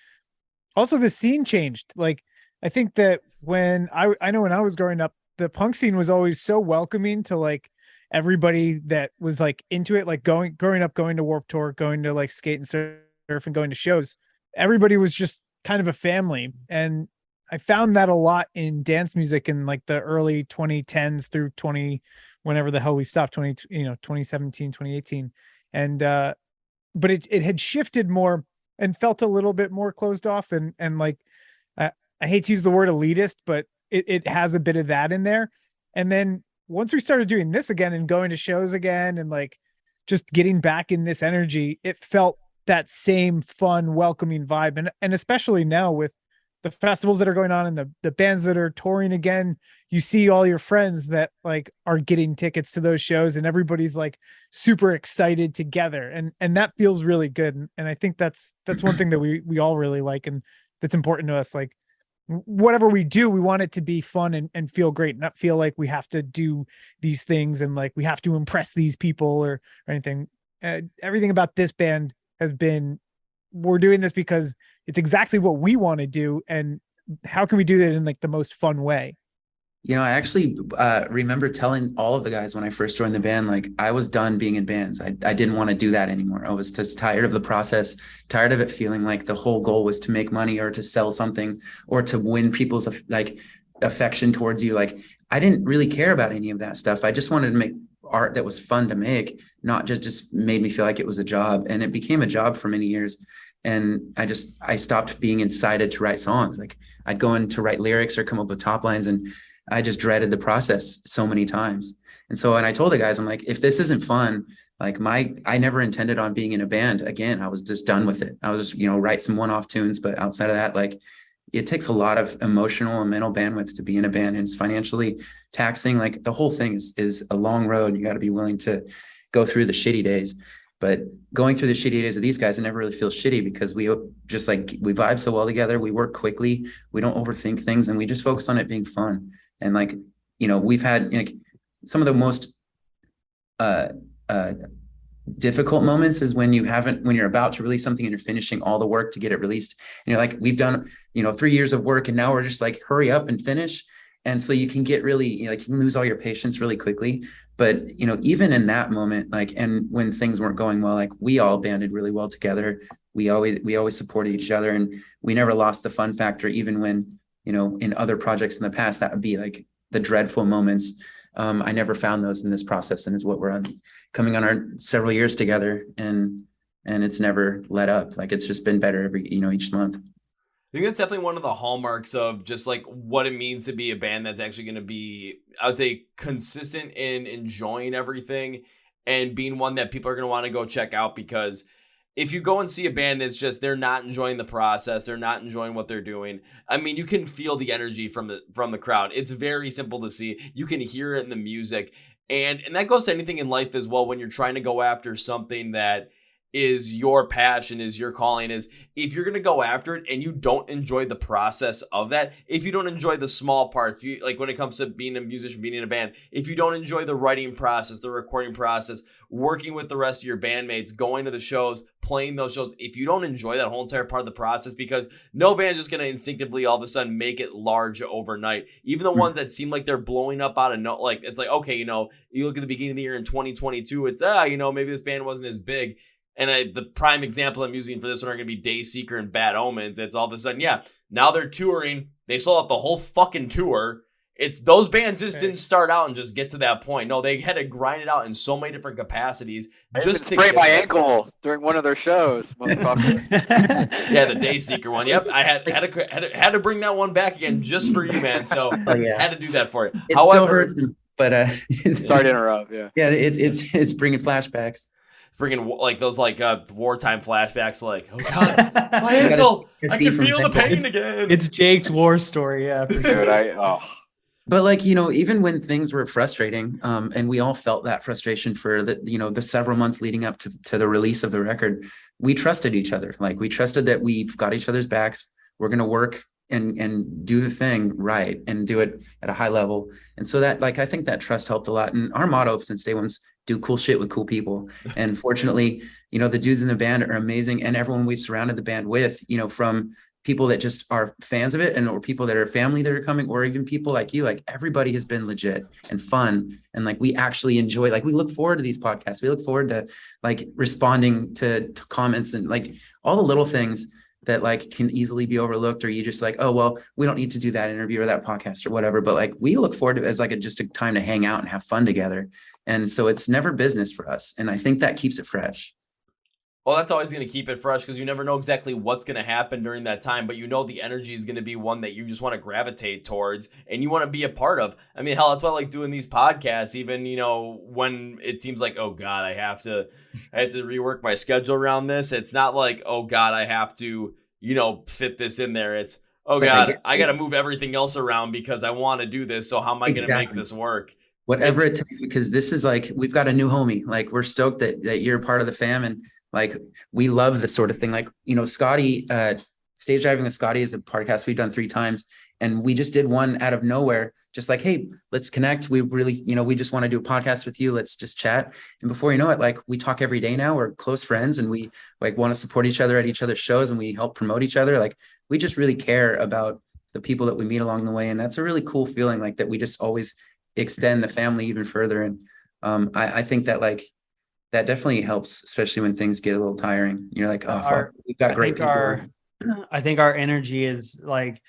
Also, the scene changed. Like, I think that when I know when I was growing up, the punk scene was always so welcoming to like everybody that was like into it, like growing up, going to Warped Tour, going to like skate and surf and going to shows. Everybody was just kind of a family. And I found that a lot in dance music in like the early 2010s through whenever the hell we stopped, 2017, 2018. And, but it had shifted more and felt a little bit more closed off. And like, I hate to use the word elitist, but it has a bit of that in there. And then once we started doing this again and going to shows again and like just getting back in this energy, it felt that same fun, welcoming vibe. And especially now with the festivals that are going on and the bands that are touring again, you see all your friends that like are getting tickets to those shows and everybody's like super excited together. And that feels really good. And I think that's one thing that we all really like. And that's important to us. Like, whatever we do, we want it to be fun and feel great, not feel like we have to do these things and like we have to impress these people or anything. Everything about this band has been, we're doing this because it's exactly what we want to do. And how can we do that in like the most fun way? I actually remember telling all of the guys when I first joined the band, like I was done being in bands. I didn't want to do that anymore. I was just tired of the process, tired of it feeling like the whole goal was to make money or to sell something or to win people's like affection towards you. Like I didn't really care about any of that stuff. I just wanted to make art that was fun to make, not just made me feel like it was a job. And it became a job for many years. And I stopped being excited to write songs. Like I'd go in to write lyrics or come up with top lines, and I just dreaded the process so many times. And so, and I told the guys, I'm like, if this isn't fun, like I never intended on being in a band again. I was just done with it. I was just, write some one-off tunes, but outside of that, like it takes a lot of emotional and mental bandwidth to be in a band, and it's financially taxing. Like the whole thing is a long road. You got to be willing to go through the shitty days. But going through the shitty days of these guys, I never really feel shitty because we just like, we vibe so well together. We work quickly. We don't overthink things, and we just focus on it being fun. And like, we've had some of the most difficult moments is when you're about to release something and you're finishing all the work to get it released. And you're like, we've done, 3 years of work and now we're just like, hurry up and finish. And so you can get really, you can lose all your patience really quickly. But, even in that moment, like, and when things weren't going well, like we all banded really well together. We always supported each other, and we never lost the fun factor, even when, in other projects in the past, that would be like the dreadful moments. I never found those in this process, and it's what we're coming on our several years together, and it's never let up. Like it's just been better every, each month. I think that's definitely one of the hallmarks of just like what it means to be a band that's actually going to be, I would say, consistent in enjoying everything and being one that people are going to want to go check out. Because if you go and see a band that's just, they're not enjoying the process, they're not enjoying what they're doing, I mean, you can feel the energy from the crowd. It's very simple to see. You can hear it in the music. And that goes to anything in life as well. When you're trying to go after something that is your passion, is your calling, is if you're going to go after it and you don't enjoy the process of that, if you don't enjoy the small parts, like when it comes to being a musician, being in a band, if you don't enjoy the writing process, the recording process, working with the rest of your bandmates, going to the shows, playing those shows, if you don't enjoy that whole entire part of the process, because no band's just going to instinctively all of a sudden make it large overnight. Even the ones that seem like they're blowing up out of like, it's like, okay, you look at the beginning of the year in 2022, it's, maybe this band wasn't as big. And the prime example I'm using for this one are going to be Dayseeker and Bad Omens. It's all of a sudden, now they're touring. They sold out the whole fucking tour. it's those bands just didn't start out and just get to that point. No, they had to grind it out in so many different capacities. I Just to sprained get my to that ankle during one of their shows, motherfucker. Yeah, the Dayseeker one. Yep, I had to bring that one back again just for you, man. So had to do that for you. It However, still hurts, but Sorry to interrupt. Yeah. yeah, it's bringing flashbacks. it's bringing like those wartime flashbacks. Like, oh god, my ankle! I can feel the pain again. It's Jake's war story. Yeah, for sure. Dude, But like, even when things were frustrating, and we all felt that frustration for the several months leading up to the release of the record, we trusted each other. Like we trusted that we've got each other's backs. We're going to work and do the thing right and do it at a high level. And so that, like, I think that trust helped a lot. And our motto since day one's do cool shit with cool people. And fortunately, the dudes in the band are amazing. And everyone we surrounded the band with, from people that just are fans of it or people that are family that are coming, or even people like you, like everybody has been legit and fun. And like, we actually enjoy, like, we look forward to these podcasts. We look forward to like responding to comments and like all the little things that like can easily be overlooked, or you just like, oh, well, we don't need to do that interview or that podcast or whatever. But like, we look forward to it as like just a time to hang out and have fun together. And so it's never business for us. And I think that keeps it fresh. Well, that's always going to keep it fresh because you never know exactly what's going to happen during that time, but the energy is going to be one that you just want to gravitate towards and you want to be a part of. I mean, hell, that's why I like doing these podcasts, even, when it seems like, oh God, I have to rework my schedule around this. It's not like, oh God, I have to, fit this in there. It's, oh God, I got to move everything else around because I want to do this. So how am I going to make this work? Whatever it takes, because this is like, we've got a new homie. Like, we're stoked that you're part of the fam. And like, we love this sort of thing. Like, Scotty, Stage Diving with Scotty is a podcast we've done 3 times. And we just did one out of nowhere, just like, hey, let's connect. We really, we just want to do a podcast with you. Let's just chat. And before you know it, like, we talk every day now. We're close friends and we like want to support each other at each other's shows and we help promote each other. Like, we just really care about the people that we meet along the way. And that's a really cool feeling, like that we just always extend the family even further. And I think that like, that definitely helps, especially when things get a little tiring. You're like, oh, fuck, we've got great people. I think our energy is like,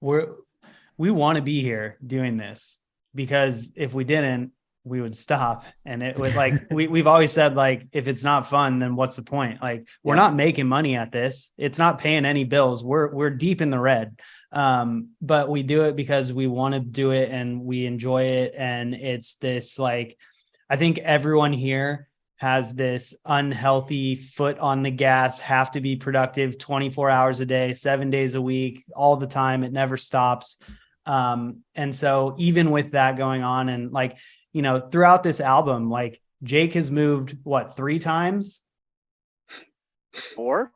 we want to be here doing this, because if we didn't, we would stop. And it was like, we've always said, like, if it's not fun, then what's the point? Like, we're not making money at this. It's not paying any bills. We're deep in the red. But we do it because we want to do it and we enjoy it. And it's this, like, I think everyone here has this unhealthy foot on the gas, have to be productive 24 hours a day, 7 days a week, all the time. It never stops. And so even with that going on, and like, throughout this album, like, Jake has moved 3 times? 4?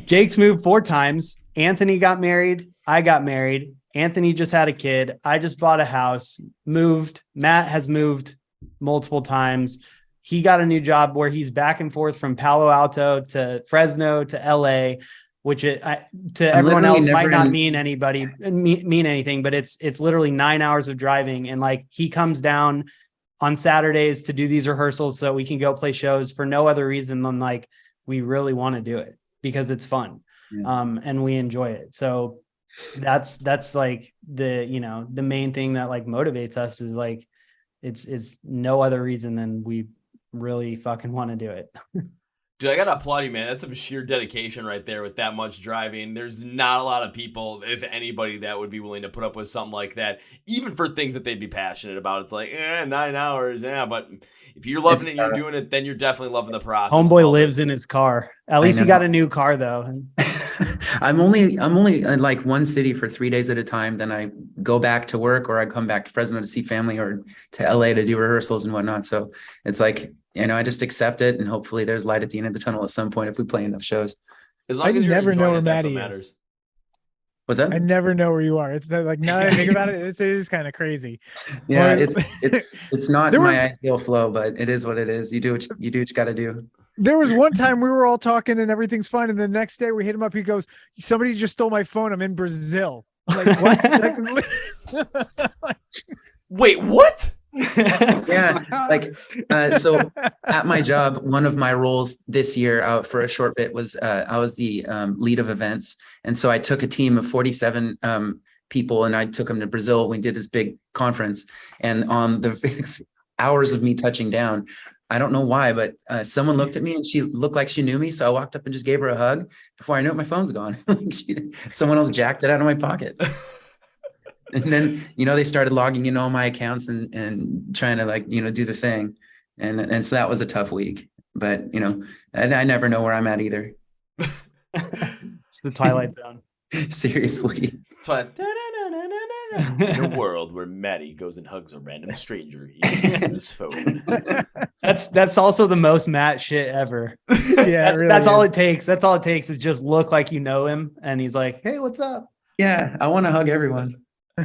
Jake's moved 4 times. Anthony got married. I got married. Anthony just had a kid. I just bought a house, moved. Matt has moved multiple times. He got a new job where he's back and forth from Palo Alto to Fresno to LA, which to everyone else might not mean anything, but it's literally 9 hours of driving. And like, he comes down on Saturdays to do these rehearsals so we can go play shows for no other reason than like, we really want to do it because it's fun. And we enjoy it. So that's like the main thing that like motivates us is like, it's no other reason than we really fucking want to do it. Dude, I gotta applaud you, man. That's some sheer dedication right there with that much driving. There's not a lot of people, if anybody, that would be willing to put up with something like that, even for things that they'd be passionate about. It's like, 9 hours, but if you're loving it, you're doing it, then you're definitely loving the process. Homeboy lives in his car. At least he got a new car, though. I'm only in like one city for 3 days at a time. Then I go back to work, or I come back to Fresno to see family, or to LA to do rehearsals and whatnot. So it's like, I just accept it, and hopefully there's light at the end of the tunnel at some point if we play enough shows. As long as you're never know enjoying where it, that's what Maddie matters. What's that? I never know where you are. It's like, now that I think about it, it is kind of crazy. Yeah, it's not my ideal flow, but it is what it is. You do what you got to do. There was one time we were all talking and everything's fine, and the next day we hit him up. He goes, "Somebody just stole my phone. I'm in Brazil." I'm like, what? Wait, what? Yeah, like so at my job, one of my roles this year for a short bit was I was the lead of events, and so I took a team of 47 people, and I took them to Brazil. We did this big conference, and on the hours of me touching down, I don't know why, but someone looked at me and she looked like she knew me. So I walked up and just gave her a hug. Before I knew it, my phone's gone. Someone else jacked it out of my pocket. And then, they started logging in all my accounts and trying to do the thing. And so that was a tough week, but and I never know where I'm at either. It's the Twilight Zone. Seriously. In a world where Maddie goes and hugs a random stranger, he uses his phone. That's also the most Matt shit ever. Yeah, that's all it takes. That's all it takes is just look like you know him, and he's like, "Hey, what's up?" Yeah, I want to hug everyone.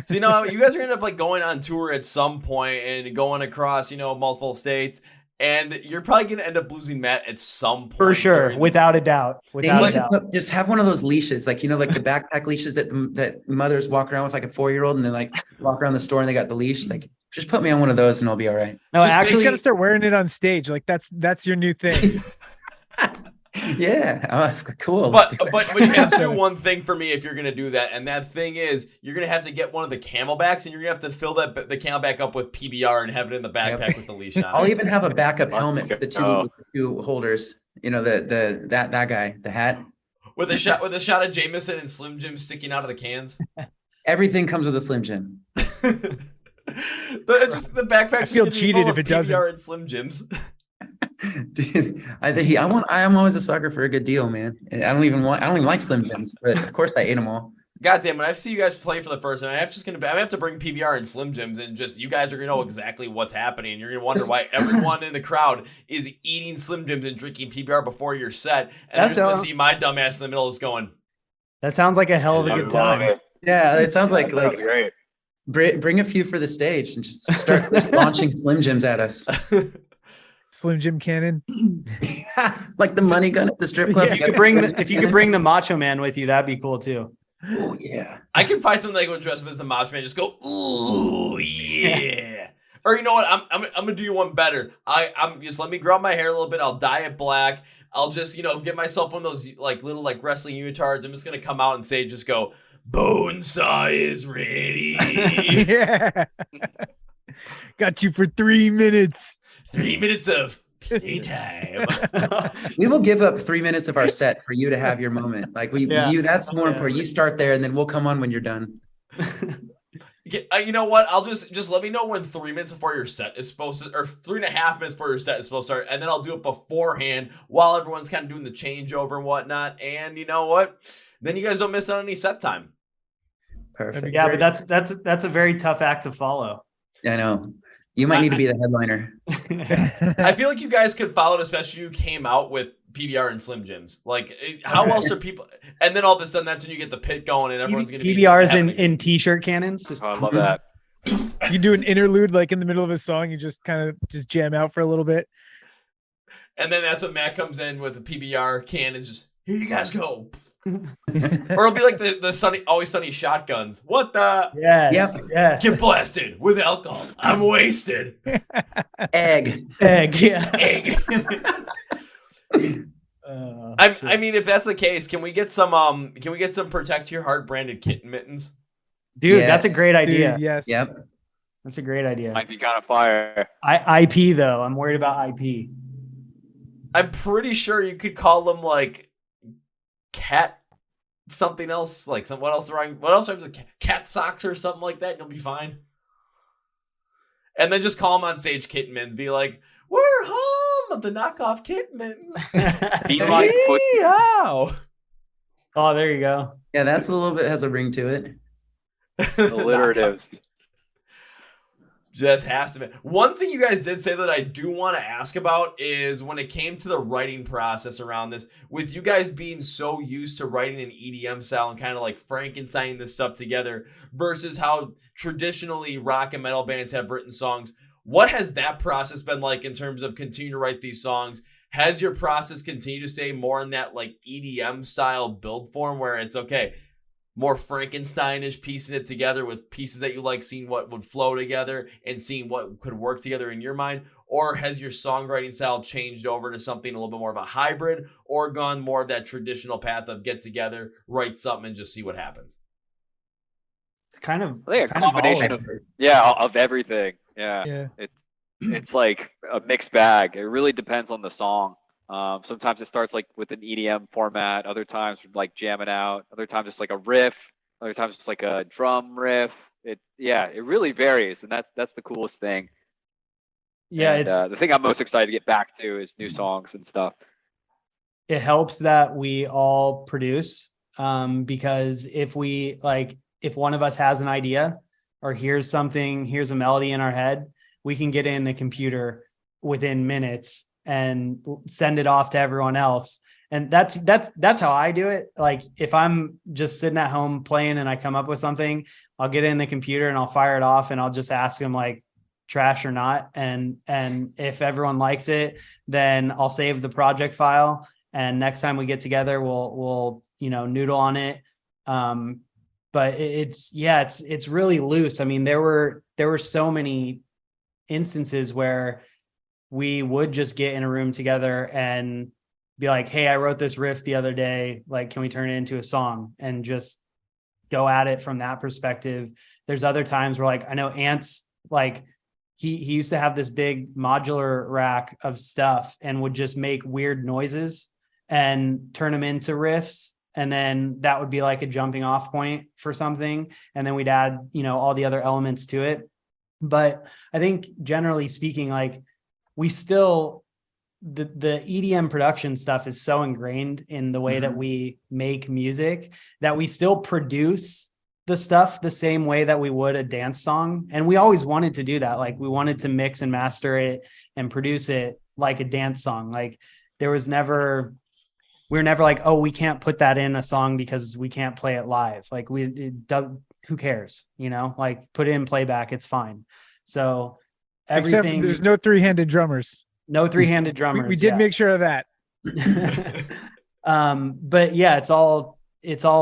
So, you guys are gonna end up like going on tour at some point and going across, multiple states. And you're probably going to end up losing Matt at some point. For sure, without a doubt. Just have one of those leashes, like the backpack leashes that mothers walk around with, like a 4-year-old, and they like walk around the store and they got the leash. Like, just put me on one of those and I'll be all right. No, actually, you got to start wearing it on stage. Like that's your new thing. Yeah, cool. But you have to do one thing for me if you're gonna do that, and that thing is you're gonna have to get one of the camelbacks, and you're gonna have to fill the camelback up with PBR and have it in the backpack with the leash on. I'll even have a backup helmet with the two holders. That guy, the hat with a shot of Jameson and Slim Jim sticking out of the cans. Everything comes with a Slim Jim. The backpack's I feel cheated if it doesn't. PBR and Slim Jims. Dude, I'm always a sucker for a good deal, man. I don't even like Slim Jims, but of course I ate them all. God damn it! I've seen you guys play for the first time. I'm gonna have to bring PBR and Slim Jims, and just you guys are gonna know exactly what's happening. You're gonna wonder why everyone in the crowd is eating Slim Jims and drinking PBR before your set, and you're just gonna see my dumb ass in the middle, just going. That sounds like a hell of a good time. Yeah, it sounds like great. Bring a few for the stage and just start launching Slim Jims at us. Slim Jim cannon. Like the money gun at the strip club. Yeah, if you could bring the Macho Man with you, that'd be cool too. Oh yeah. I can find something that go dress up as the Mosh Man. Just go, ooh yeah. Or you know what? I'm gonna do you one better. I'm just let me grow out my hair a little bit. I'll dye it black. I'll just get myself one of those little wrestling unitards. I'm just gonna come out and say, just go, Bonesaw is ready. Yeah. Got you for 3 minutes. 3 minutes of playtime. We will give up 3 minutes of our set for you to have your moment. Like that's more important. You start there and then we'll come on when you're done. You know what? I'll just let me know when 3 minutes before your set is supposed to, or 3.5 minutes before your set is supposed to start, and then I'll do it beforehand while everyone's kind of doing the changeover and whatnot. And you know what? Then you guys don't miss out on any set time. Perfect. Yeah, but that's a very tough act to follow. I know. You might need to be the headliner. I feel like you guys could follow it, especially if you came out with PBR and Slim Jims. Like, how else are people? And then all of a sudden, that's when you get the pit going, and everyone's going to be PBRs in t-shirt cannons. I love that. You do an interlude like in the middle of a song. You just kind of just jam out for a little bit, and then that's when Matt comes in with the PBR cannons. Just here you guys go. Or it'll be like the Always Sunny shotguns. What the? Yes. Yep. Yes. Get blasted with alcohol. I'm wasted. Egg. Yeah. Egg. I mean, if that's the case, can we get some Protect Your Heart branded kitten mittens? Dude, Yeah. that's a great idea. Dude, yes. Yep. That's a great idea. Might be kind of fire. IP though, I'm worried about IP. I'm pretty sure you could call them like cat something else, like what else rhymes with cat socks or something like that, and you'll be fine. And then just call them on stage kitten mittens, be like, we're home of the knockoff kitten mittens. Feline foot. Meow. Oh, there you go. Yeah, that's a little bit has a ring to it. Alliteratives. Just has to be. One thing you guys did say that I do want to ask about is when it came to the writing process around this, with you guys being so used to writing an EDM style and kind of like Frankensteining this stuff together versus how traditionally rock and metal bands have written songs. What has that process been like in terms of continuing to write these songs? Has your process continued to stay more in that like EDM style build form where it's okay, more Frankensteinish, piecing it together with pieces that you like, seeing what would flow together and seeing what could work together in your mind? Or has your songwriting style changed over to something a little bit more of a hybrid, or gone more of that traditional path of get together, write something, and just see what happens? It's kind of I think a kind of all combination of of it. of everything. Yeah. Yeah. It's like a mixed bag. It really depends on the song. Sometimes it starts like with an EDM format, other times like jamming out, other times it's like a riff, other times it's like a drum riff. It really varies, and that's the coolest thing. Yeah, And the thing I'm most excited to get back to is new songs and stuff. it helps that we all produce, because if one of us has an idea or here's a melody in our head, we can get in the computer within minutes and send it off to everyone else. And that's how I do it. Like if I'm just sitting at home playing and I come up with something, I'll get in the computer and I'll fire it off and I'll just ask them like trash or not. And if everyone likes it, then I'll save the project file. And next time we get together, we'll noodle on it. But it's really loose. I mean, there were so many instances where we would just get in a room together and be like, hey, I wrote this riff the other day. Like, can we turn it into a song? And just go at it from that perspective. There's other times where like, I know Ant's like, he used to have this big modular rack of stuff and would just make weird noises and turn them into riffs. And then that would be like a jumping off point for something. And then we'd add, all the other elements to it. But I think generally speaking, like we still, the EDM production stuff is so ingrained in the way that we make music that we still produce the stuff the same way that we would a dance song. And we always wanted to do that. Like we wanted to mix and master it and produce it like a dance song. Like we were never like, oh, we can't put that in a song because we can't play it live. Like who cares? Like put it in playback. It's fine. So everything. Except there's no three-handed drummers. No three-handed drummers. We did make sure of that. But yeah, it's all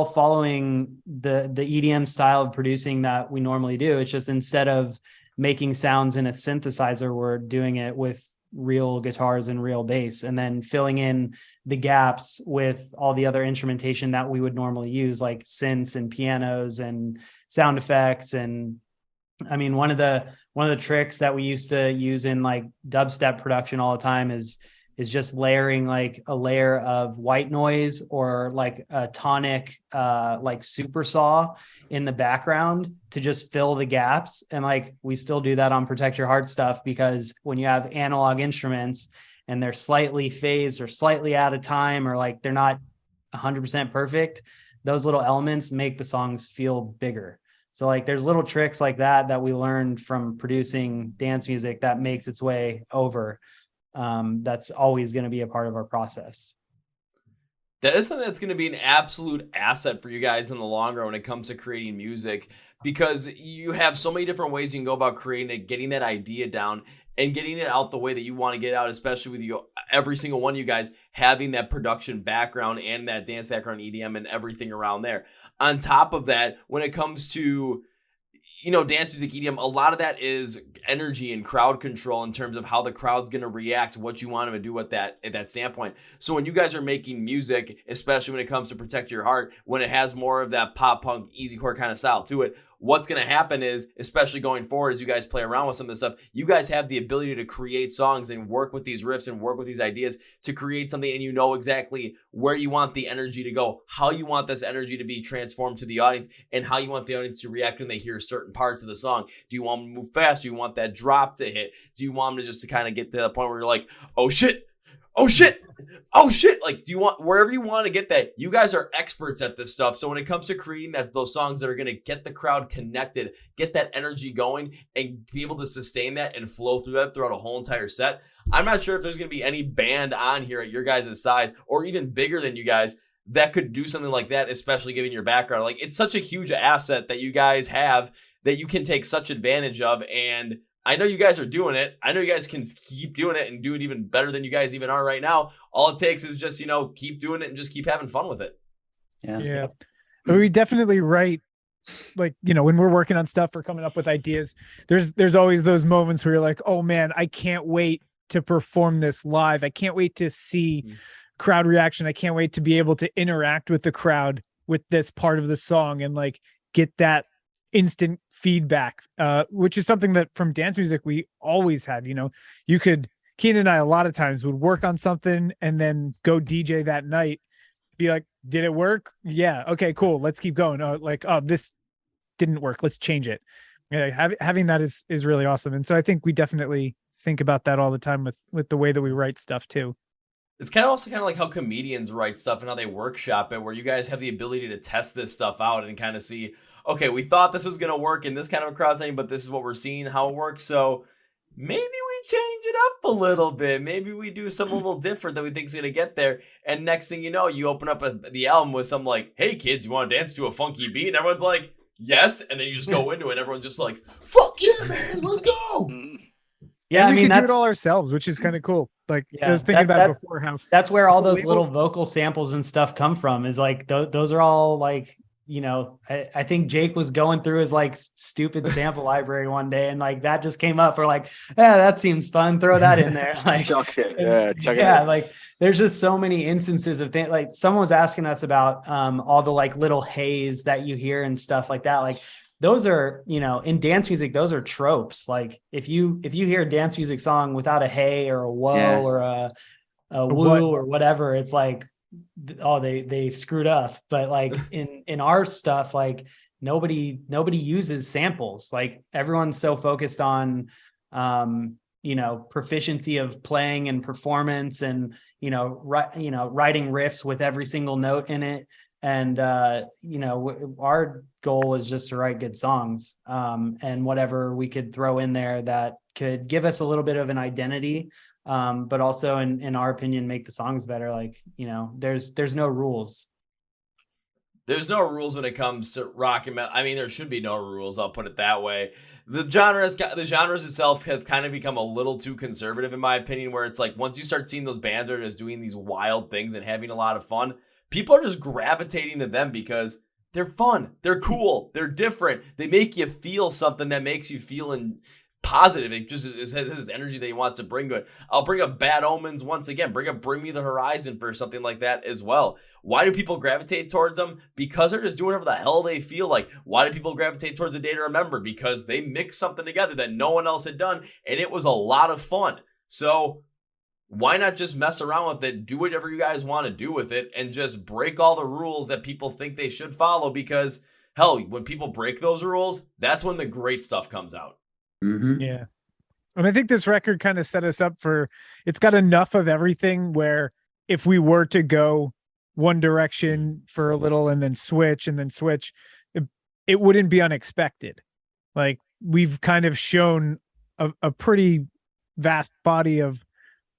following the EDM style of producing that we normally do. It's just instead of making sounds in a synthesizer, we're doing it with real guitars and real bass, and then filling in the gaps with all the other instrumentation that we would normally use, like synths and pianos and sound effects. And I mean, one of the tricks that we used to use in like dubstep production all the time is just layering like a layer of white noise or like a tonic like super saw in the background to just fill the gaps. And like we still do that on Protect Your Heart stuff, because when you have analog instruments and they're slightly phased or slightly out of time, or like they're not 100% perfect, those little elements make the songs feel bigger. So like there's little tricks like that we learned from producing dance music that makes its way over. That's always going to be a part of our process. That is something that's going to be an absolute asset for you guys in the long run when it comes to creating music, because you have so many different ways you can go about creating it, getting that idea down and getting it out the way that you want to get out, especially with you, every single one of you guys having that production background and that dance background, EDM and everything around there. On top of that, when it comes to dance music, EDM, a lot of that is energy and crowd control in terms of how the crowd's going to react, what you want them to do at that standpoint. So when you guys are making music, especially when it comes to Protect Your Heart, when it has more of that pop punk, Easycore kind of style to it, what's going to happen is, especially going forward, as you guys play around with some of this stuff, you guys have the ability to create songs and work with these riffs and work with these ideas to create something, and you know exactly where you want the energy to go, how you want this energy to be transformed to the audience, and how you want the audience to react when they hear certain parts of the song. Do you want them to move fast? Do you want that drop to hit? Do you want them to just to kind of get to the point where you're like, oh shit, oh shit, oh shit. Like, do you want, wherever you want to get that, you guys are experts at this stuff. So when it comes to creating those songs that are going to get the crowd connected, get that energy going, and be able to sustain that and flow through that throughout a whole entire set, I'm not sure if there's going to be any band on here at your guys' size or even bigger than you guys that could do something like that, especially given your background. Like, it's such a huge asset that you guys have that you can take such advantage of. And I know you guys are doing it. I know you guys can keep doing it and do it even better than you guys even are right now. All it takes is just, keep doing it and just keep having fun with it. Yeah. We definitely write, like, when we're working on stuff or coming up with ideas, there's always those moments where you're like, oh man, I can't wait to perform this live. I can't wait to see crowd reaction. I can't wait to be able to interact with the crowd with this part of the song and like get that instant feedback, which is something that from dance music we always had. Keenan and I a lot of times would work on something and then go DJ that night, be like, did it work? Yeah. Okay, cool. Let's keep going. Oh, this didn't work. Let's change it. Yeah, having that is really awesome. And so I think we definitely think about that all the time with the way that we write stuff too. It's also like how comedians write stuff and how they workshop it, where you guys have the ability to test this stuff out and kind of see, okay, we thought this was going to work in this kind of a crowd setting, but this is what we're seeing, how it works. So maybe we change it up a little bit. Maybe we do something a little different that we think is going to get there. And next thing you know, you open up the album with some like, hey kids, you want to dance to a funky beat? And everyone's like, yes. And then you just go into it and everyone's just like, fuck yeah, man, let's go. Yeah, I mean, we could do it all ourselves, which is kind of cool. Like I was thinking about before, how that's where all those little vocal samples and stuff come from. Is like those are all like, I think Jake was going through his like stupid sample library one day, and like that just came up. We're like, yeah, that seems fun. Throw that in there. Like, chuck it. Yeah, like there's just so many instances of things. Like someone was asking us about all the like little haze that you hear and stuff like that. Like those are, in dance music, those are tropes. Like if you hear a dance music song without a hey or a whoa or a woo or whatever, it's like, oh, they screwed up. But like in our stuff, like nobody uses samples. Like everyone's so focused on proficiency of playing and performance and writing riffs with every single note in it. And our goal is just to write good songs, and whatever we could throw in there that could give us a little bit of an identity, but also in our opinion make the songs better. Like, there's no rules. There's no rules when it comes to rock and metal. I mean, there should be no rules, I'll put it that way. The genres itself have kind of become a little too conservative in my opinion, where it's like once you start seeing those bands that are just doing these wild things and having a lot of fun, people are just gravitating to them because they're fun, they're cool, they're different, they make you feel something that makes you feel positive. It just has this energy that you want to bring to it. I'll bring up Bad Omens once again, Bring Me the Horizon for something like that as well. Why do people gravitate towards them? Because they're just doing whatever the hell they feel like. Why do people gravitate towards A Day to Remember? Because they mixed something together that no one else had done, and it was a lot of fun. So why not just mess around with it, do whatever you guys want to do with it, and just break all the rules that people think they should follow? Because, hell, when people break those rules, that's when the great stuff comes out. Mm-hmm. Yeah. And I think this record kind of set us up it's got enough of everything where if we were to go one direction for a little and then switch, it wouldn't be unexpected. Like we've kind of shown a pretty vast body of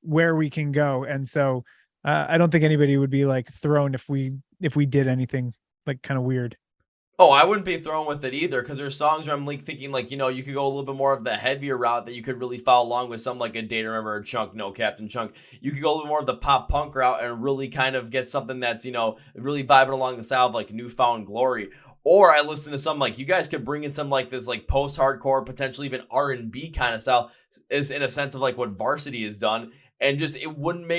where we can go. And so I don't think anybody would be like thrown if we did anything like kind of weird. Oh, I wouldn't be thrown with it either, because there's songs where I'm like thinking like, you could go a little bit more of the heavier route that you could really follow along with, some like A Day to Remember or Chunk, No Captain Chunk. You could go a little more of the pop punk route and really kind of get something that's, really vibing along the style of like Newfound Glory. Or I listen to some like, you guys could bring in some like this like post-hardcore, potentially even R&B kind of style, is in a sense of like what Varsity has done. And just it wouldn't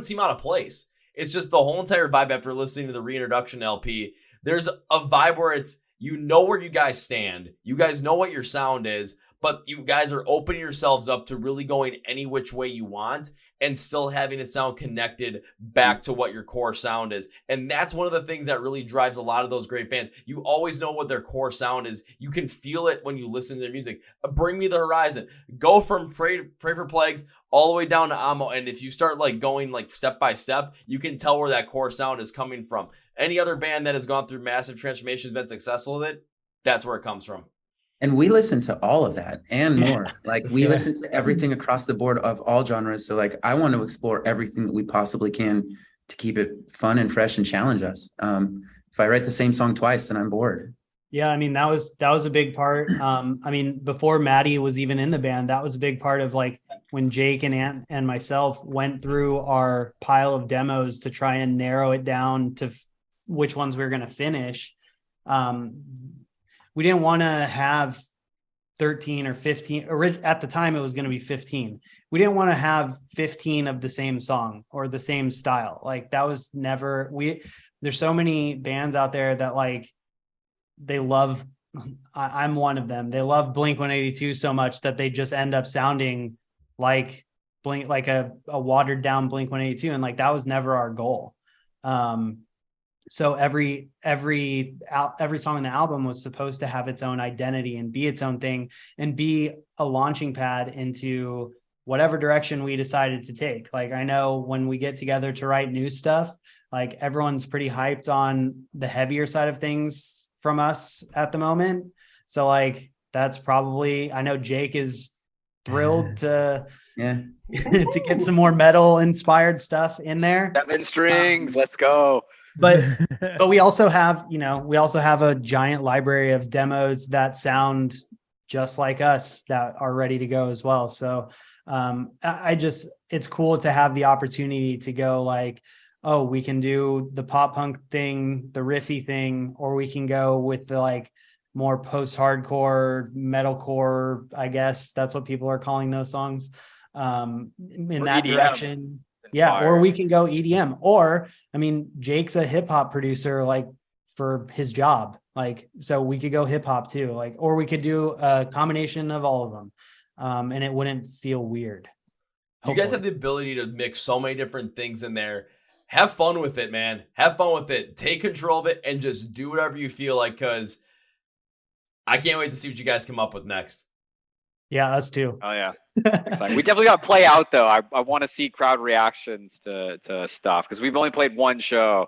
seem out of place. It's just the whole entire vibe after listening to the reintroduction LP. There's a vibe where it's, where you guys stand. You guys know what your sound is, but you guys are opening yourselves up to really going any which way you want and still having it sound connected back to what your core sound is. And that's one of the things that really drives a lot of those great bands. You always know what their core sound is. You can feel it when you listen to their music. Bring Me the Horizon. Go from Pray for Plagues all the way down to Amo. And if you start like going like step by step, you can tell where that core sound is coming from. Any other band that has gone through massive transformations, been successful with it, that's where it comes from. And we listen to all of that and more. Like we listen to everything across the board of all genres. So like I want to explore everything that we possibly can to keep it fun and fresh and challenge us. If I write the same song twice, then I'm bored. Yeah, I mean, that was a big part. I mean, before Maddie was even in the band, that was a big part of like when Jake and Ant and myself went through our pile of demos to try and narrow it down to which ones we were going to finish. We didn't want to have 13 or 15. At the time, it was going to be 15. We didn't want to have 15 of the same song or the same style. Like that was never, there's so many bands out there that like, they love I'm one of them. They love Blink-182 so much that they just end up sounding like like a watered down Blink-182, and like that was never our goal. So every song in the album was supposed to have its own identity and be its own thing and be a launching pad into whatever direction we decided to take. Like, I know when we get together to write new stuff, like everyone's pretty hyped on the heavier side of things from us at the moment. So like, that's probably, I know Jake is thrilled to to get some more metal inspired stuff in there. 7 strings, let's go. But we also have, a giant library of demos that sound just like us that are ready to go as well. So it's cool to have the opportunity to go like, oh, we can do the pop punk thing, the riffy thing, or we can go with the like more post-hardcore, metalcore, I guess that's what people are calling those songs, in that EDM direction. Yeah, or we can go EDM. Or, I mean, Jake's a hip hop producer, like for his job. Like, so we could go hip hop too. Like, or we could do a combination of all of them. And it wouldn't feel weird. Hopefully. You guys have the ability to mix so many different things in there. Have fun with it, man. Have fun with it. Take control of it and just do whatever you feel like, because I can't wait to see what you guys come up with next. Yeah, us too. Oh yeah, exciting. We definitely got to play out though. I want to see crowd reactions to stuff, because we've only played one show,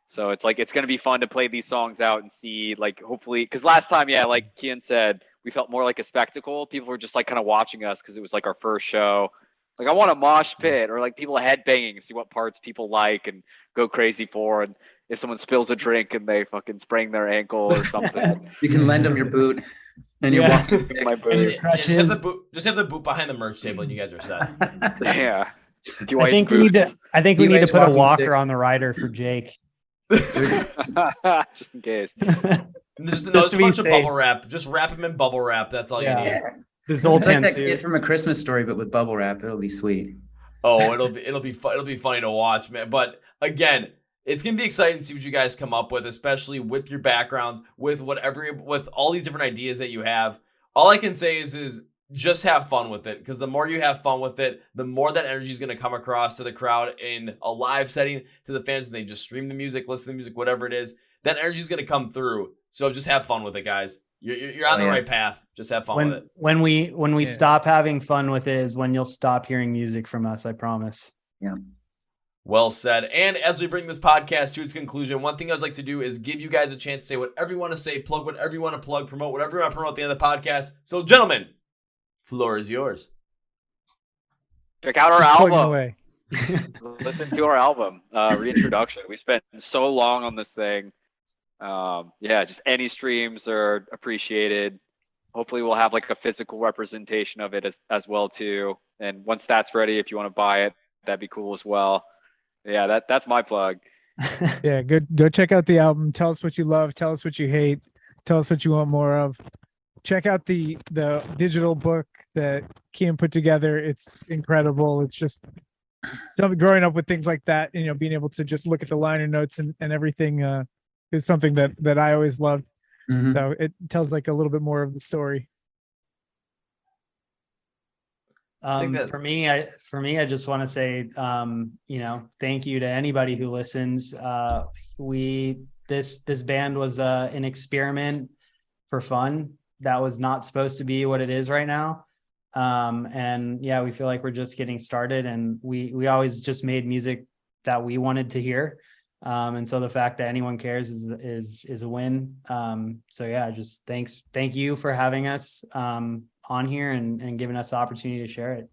so it's like it's gonna be fun to play these songs out and see, like, hopefully, because last time, yeah, like Kian said, we felt more like a spectacle. People were just like kind of watching us because it was like our first show. Like, I want a mosh pit, or like people headbanging, see what parts people like and go crazy for, and if someone spills a drink and they fucking sprain their ankle or something. You can lend them your boot. And you're walking my boot. Just have the boot behind the merch table and you guys are set. Yeah. I think we need to put a walker on the rider for Jake. Just in case. Just a bunch of bubble wrap. Just wrap him in bubble wrap. That's all you need. This old like that kid from A Christmas Story, but with bubble wrap. It'll be sweet. Oh, it'll be funny to watch, man. But again, it's gonna be exciting to see what you guys come up with, especially with your backgrounds, with all these different ideas that you have. All I can say is just have fun with it, because the more you have fun with it, the more that energy is gonna come across to the crowd in a live setting, to the fans, and they just stream the music, listen to the music, whatever it is. That energy is gonna come through. So just have fun with it, guys. You're on the right path. Just have fun with it. When we stop having fun with it is when you'll stop hearing music from us. I promise. Yeah. Well said. And as we bring this podcast to its conclusion, one thing I would like to do is give you guys a chance to say whatever you want to say, plug whatever you want to plug, promote whatever you want to promote at the end of the podcast. So, gentlemen, floor is yours. Check out our album. Listen to our album, Reintroduction. We spent so long on this thing. Just any streams are appreciated. Hopefully we'll have like a physical representation of it as well too. And once that's ready, if you want to buy it, that'd be cool as well. Yeah, that's my plug. Yeah, good. Go check out the album. Tell us what you love. Tell us what you hate. Tell us what you want more of. Check out the digital book that Kian put together. It's incredible. It's just growing up with things like that, being able to just look at the liner notes and everything is something that I always loved. Mm-hmm. So it tells like a little bit more of the story. For me, I just want to say, thank you to anybody who listens. This band was an experiment for fun. That was not supposed to be what it is right now. And yeah, we feel like we're just getting started, and we always just made music that we wanted to hear. And so the fact that anyone cares is a win. So yeah, just thank you for having us on here and giving us the opportunity to share it.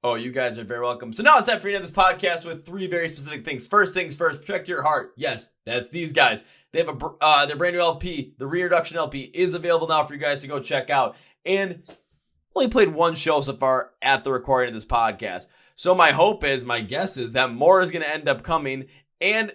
Oh, you guys are very welcome. So now it's time for you to end this podcast with 3 very specific things. First things first, protect your heart. Yes, that's these guys. They have their brand new LP. The Reintroduction LP is available now for you guys to go check out. And only played one show so far at the recording of this podcast. So my guess is that more is going to end up coming. And,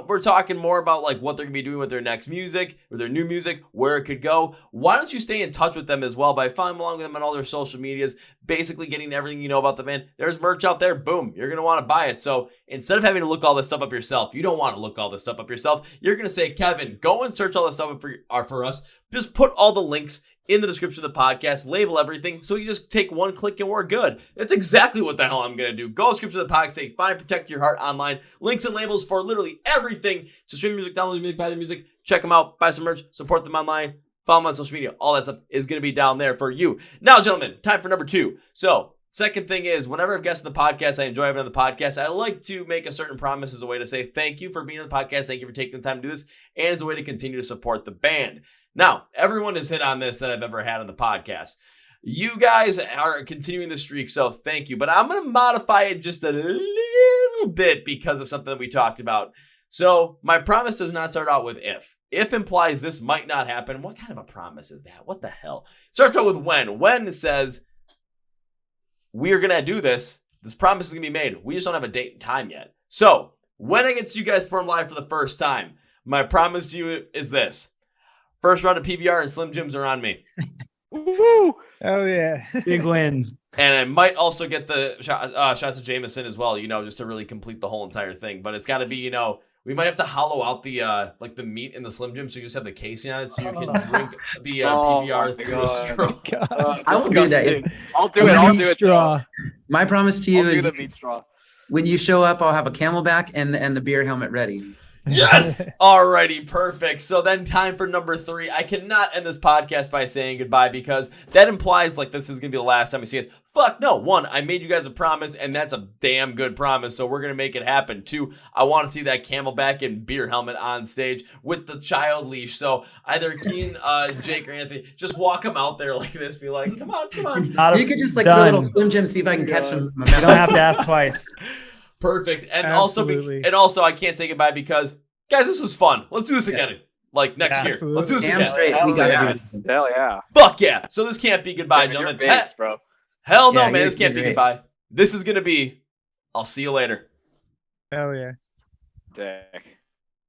we're talking more about like what they're going to be doing with their next music, or their new music, where it could go. Why don't you stay in touch with them as well by following along with them on all their social medias, basically getting everything you know about the band. There's merch out there. Boom. You're going to want to buy it. So instead of having to look all this stuff up yourself, you don't want to look all this stuff up yourself. You're going to say, Kevin, go and search all this stuff for us. Just put all the links in the description of the podcast, label everything, so you just take one click and we're good. That's exactly what the hell I'm going to do. Go to the description of the podcast, say, find Protect Your Heart online. Links and labels for literally everything. So stream music, download music, buy the music, check them out, buy some merch, support them online, follow them on social media. All that stuff is going to be down there for you. Now, gentlemen, time for number 2. So, second thing is, whenever I've guests on the podcast, I enjoy having on the podcast, I like to make a certain promise as a way to say thank you for being on the podcast, thank you for taking the time to do this, and as a way to continue to support the band. Now, everyone has hit on this that I've ever had on the podcast. You guys are continuing the streak, so thank you. But I'm going to modify it just a little bit because of something that we talked about. So my promise does not start out with if. If implies this might not happen. What kind of a promise is that? What the hell? Starts out with when. When says, we are going to do this. This promise is going to be made. We just don't have a date and time yet. So when I get to you guys perform live for the first time, my promise to you is this. First round of PBR and Slim Jims are on me. Woo! Oh yeah. Big win. And I might also get the shots of Jameson as well, just to really complete the whole entire thing. But it's got to be, we might have to hollow out the the meat in the Slim Jim, so you just have the casing on it, so you can drink the PBR through a straw. I will do that. I'll do it. I'll do it. Straw. My promise to you I'll do is the meat straw. when you show up, I'll have a Camelback and the beer helmet ready. Yes! Alrighty, perfect. So then time for number 3. I cannot end this podcast by saying goodbye because that implies like this is going to be the last time we see us. Fuck no. 1, I made you guys a promise and that's a damn good promise, so we're going to make it happen. 2, I want to see that Camelback and beer helmet on stage with the child leash. So either Keen, Jake, or Anthony, just walk them out there like this, be like, come on, come on. You could just like do a little Slim Jim, see if I can catch them. You don't have to ask twice. Perfect. And Absolutely. also I can't say goodbye because guys, this was fun. Let's do this again. Like next year. Absolutely. Let's do this Damn again. straight. We gotta do this. Hell yeah. Fuck yeah. So this can't be goodbye, gentlemen. Your base, bro. Hell no, Yeah, man. you're- This can't be you're great. goodbye. This is gonna be I'll see you later. Hell yeah. Dick.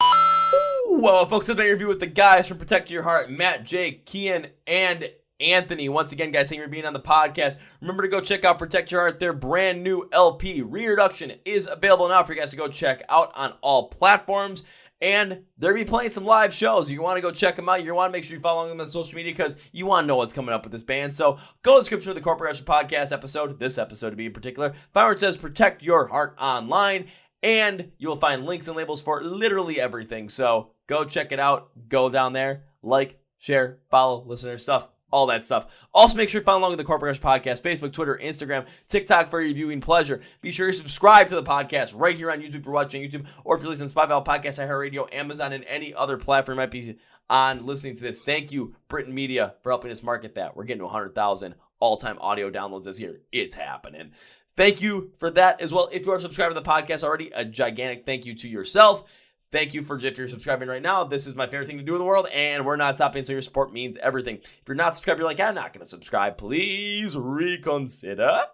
Ooh, well, folks, that's my interview with the guys from Protect Your Heart, Matt, Jake, Kian, and Anthony. Once again, guys, thank you for being on the podcast. Remember to go check out Protect Your Heart. Their brand new LP, Reintroduction, is available now for you guys to go check out on all platforms. And they'll be playing some live shows. You want to go check them out. You want to make sure you follow them on social media because you want to know what's coming up with this band. So go to the description of the Corporate Rush podcast episode, this episode to be in particular. Find where it says Protect Your Heart online. And you will find links and labels for literally everything. So go check it out. Go down there. Like, share, follow, listen to their stuff. All that stuff. Also, make sure you follow along with the Corporate Rush Podcast, Facebook, Twitter, Instagram, TikTok for your viewing pleasure. Be sure to subscribe to the podcast right here on YouTube if you're watching YouTube, or if you're listening to Spotify, Podcast, iHeart Radio, Amazon, and any other platform you might be on listening to this. Thank you, Britain Media, for helping us market that. We're getting to 100,000 all-time audio downloads this year. It's happening. Thank you for that as well. If you are subscribed to the podcast already, a gigantic thank you to yourself. Thank you if you're subscribing right now. This is my favorite thing to do in the world, and we're not stopping, so your support means everything. If you're not subscribed, you're like, I'm not going to subscribe. Please reconsider.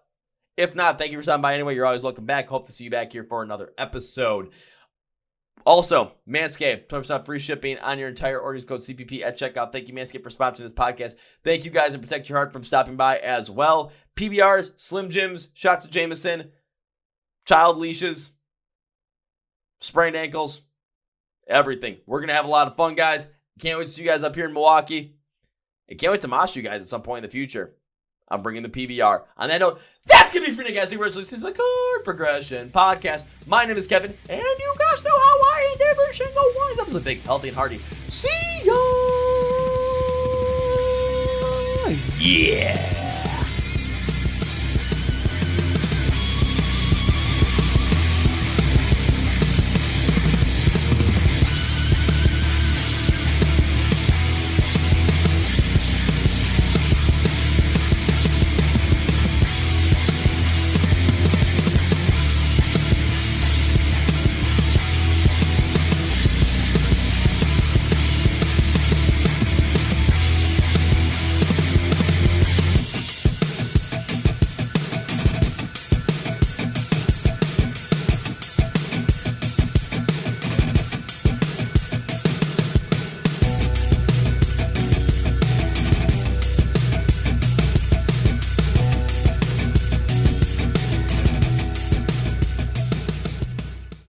If not, thank you for stopping by anyway. You're always welcome back. Hope to see you back here for another episode. Also, Manscaped, 20% free shipping on your entire order. Use code CPP at checkout. Thank you, Manscaped, for sponsoring this podcast. Thank you guys, and Protect Your Heart from stopping by as well. PBRs, Slim Jims, shots of Jameson, child leashes, sprained ankles. Everything. We're going to have a lot of fun, guys. Can't wait to see you guys up here in Milwaukee. And can't wait to mosh you guys at some point in the future. I'm bringing the PBR. On that note, that's going to be for you guys. We're listening to the Chord Progression Podcast. My name is Kevin, and you guys know how I end every single one. That was a big, healthy, and hearty. See ya! Yeah!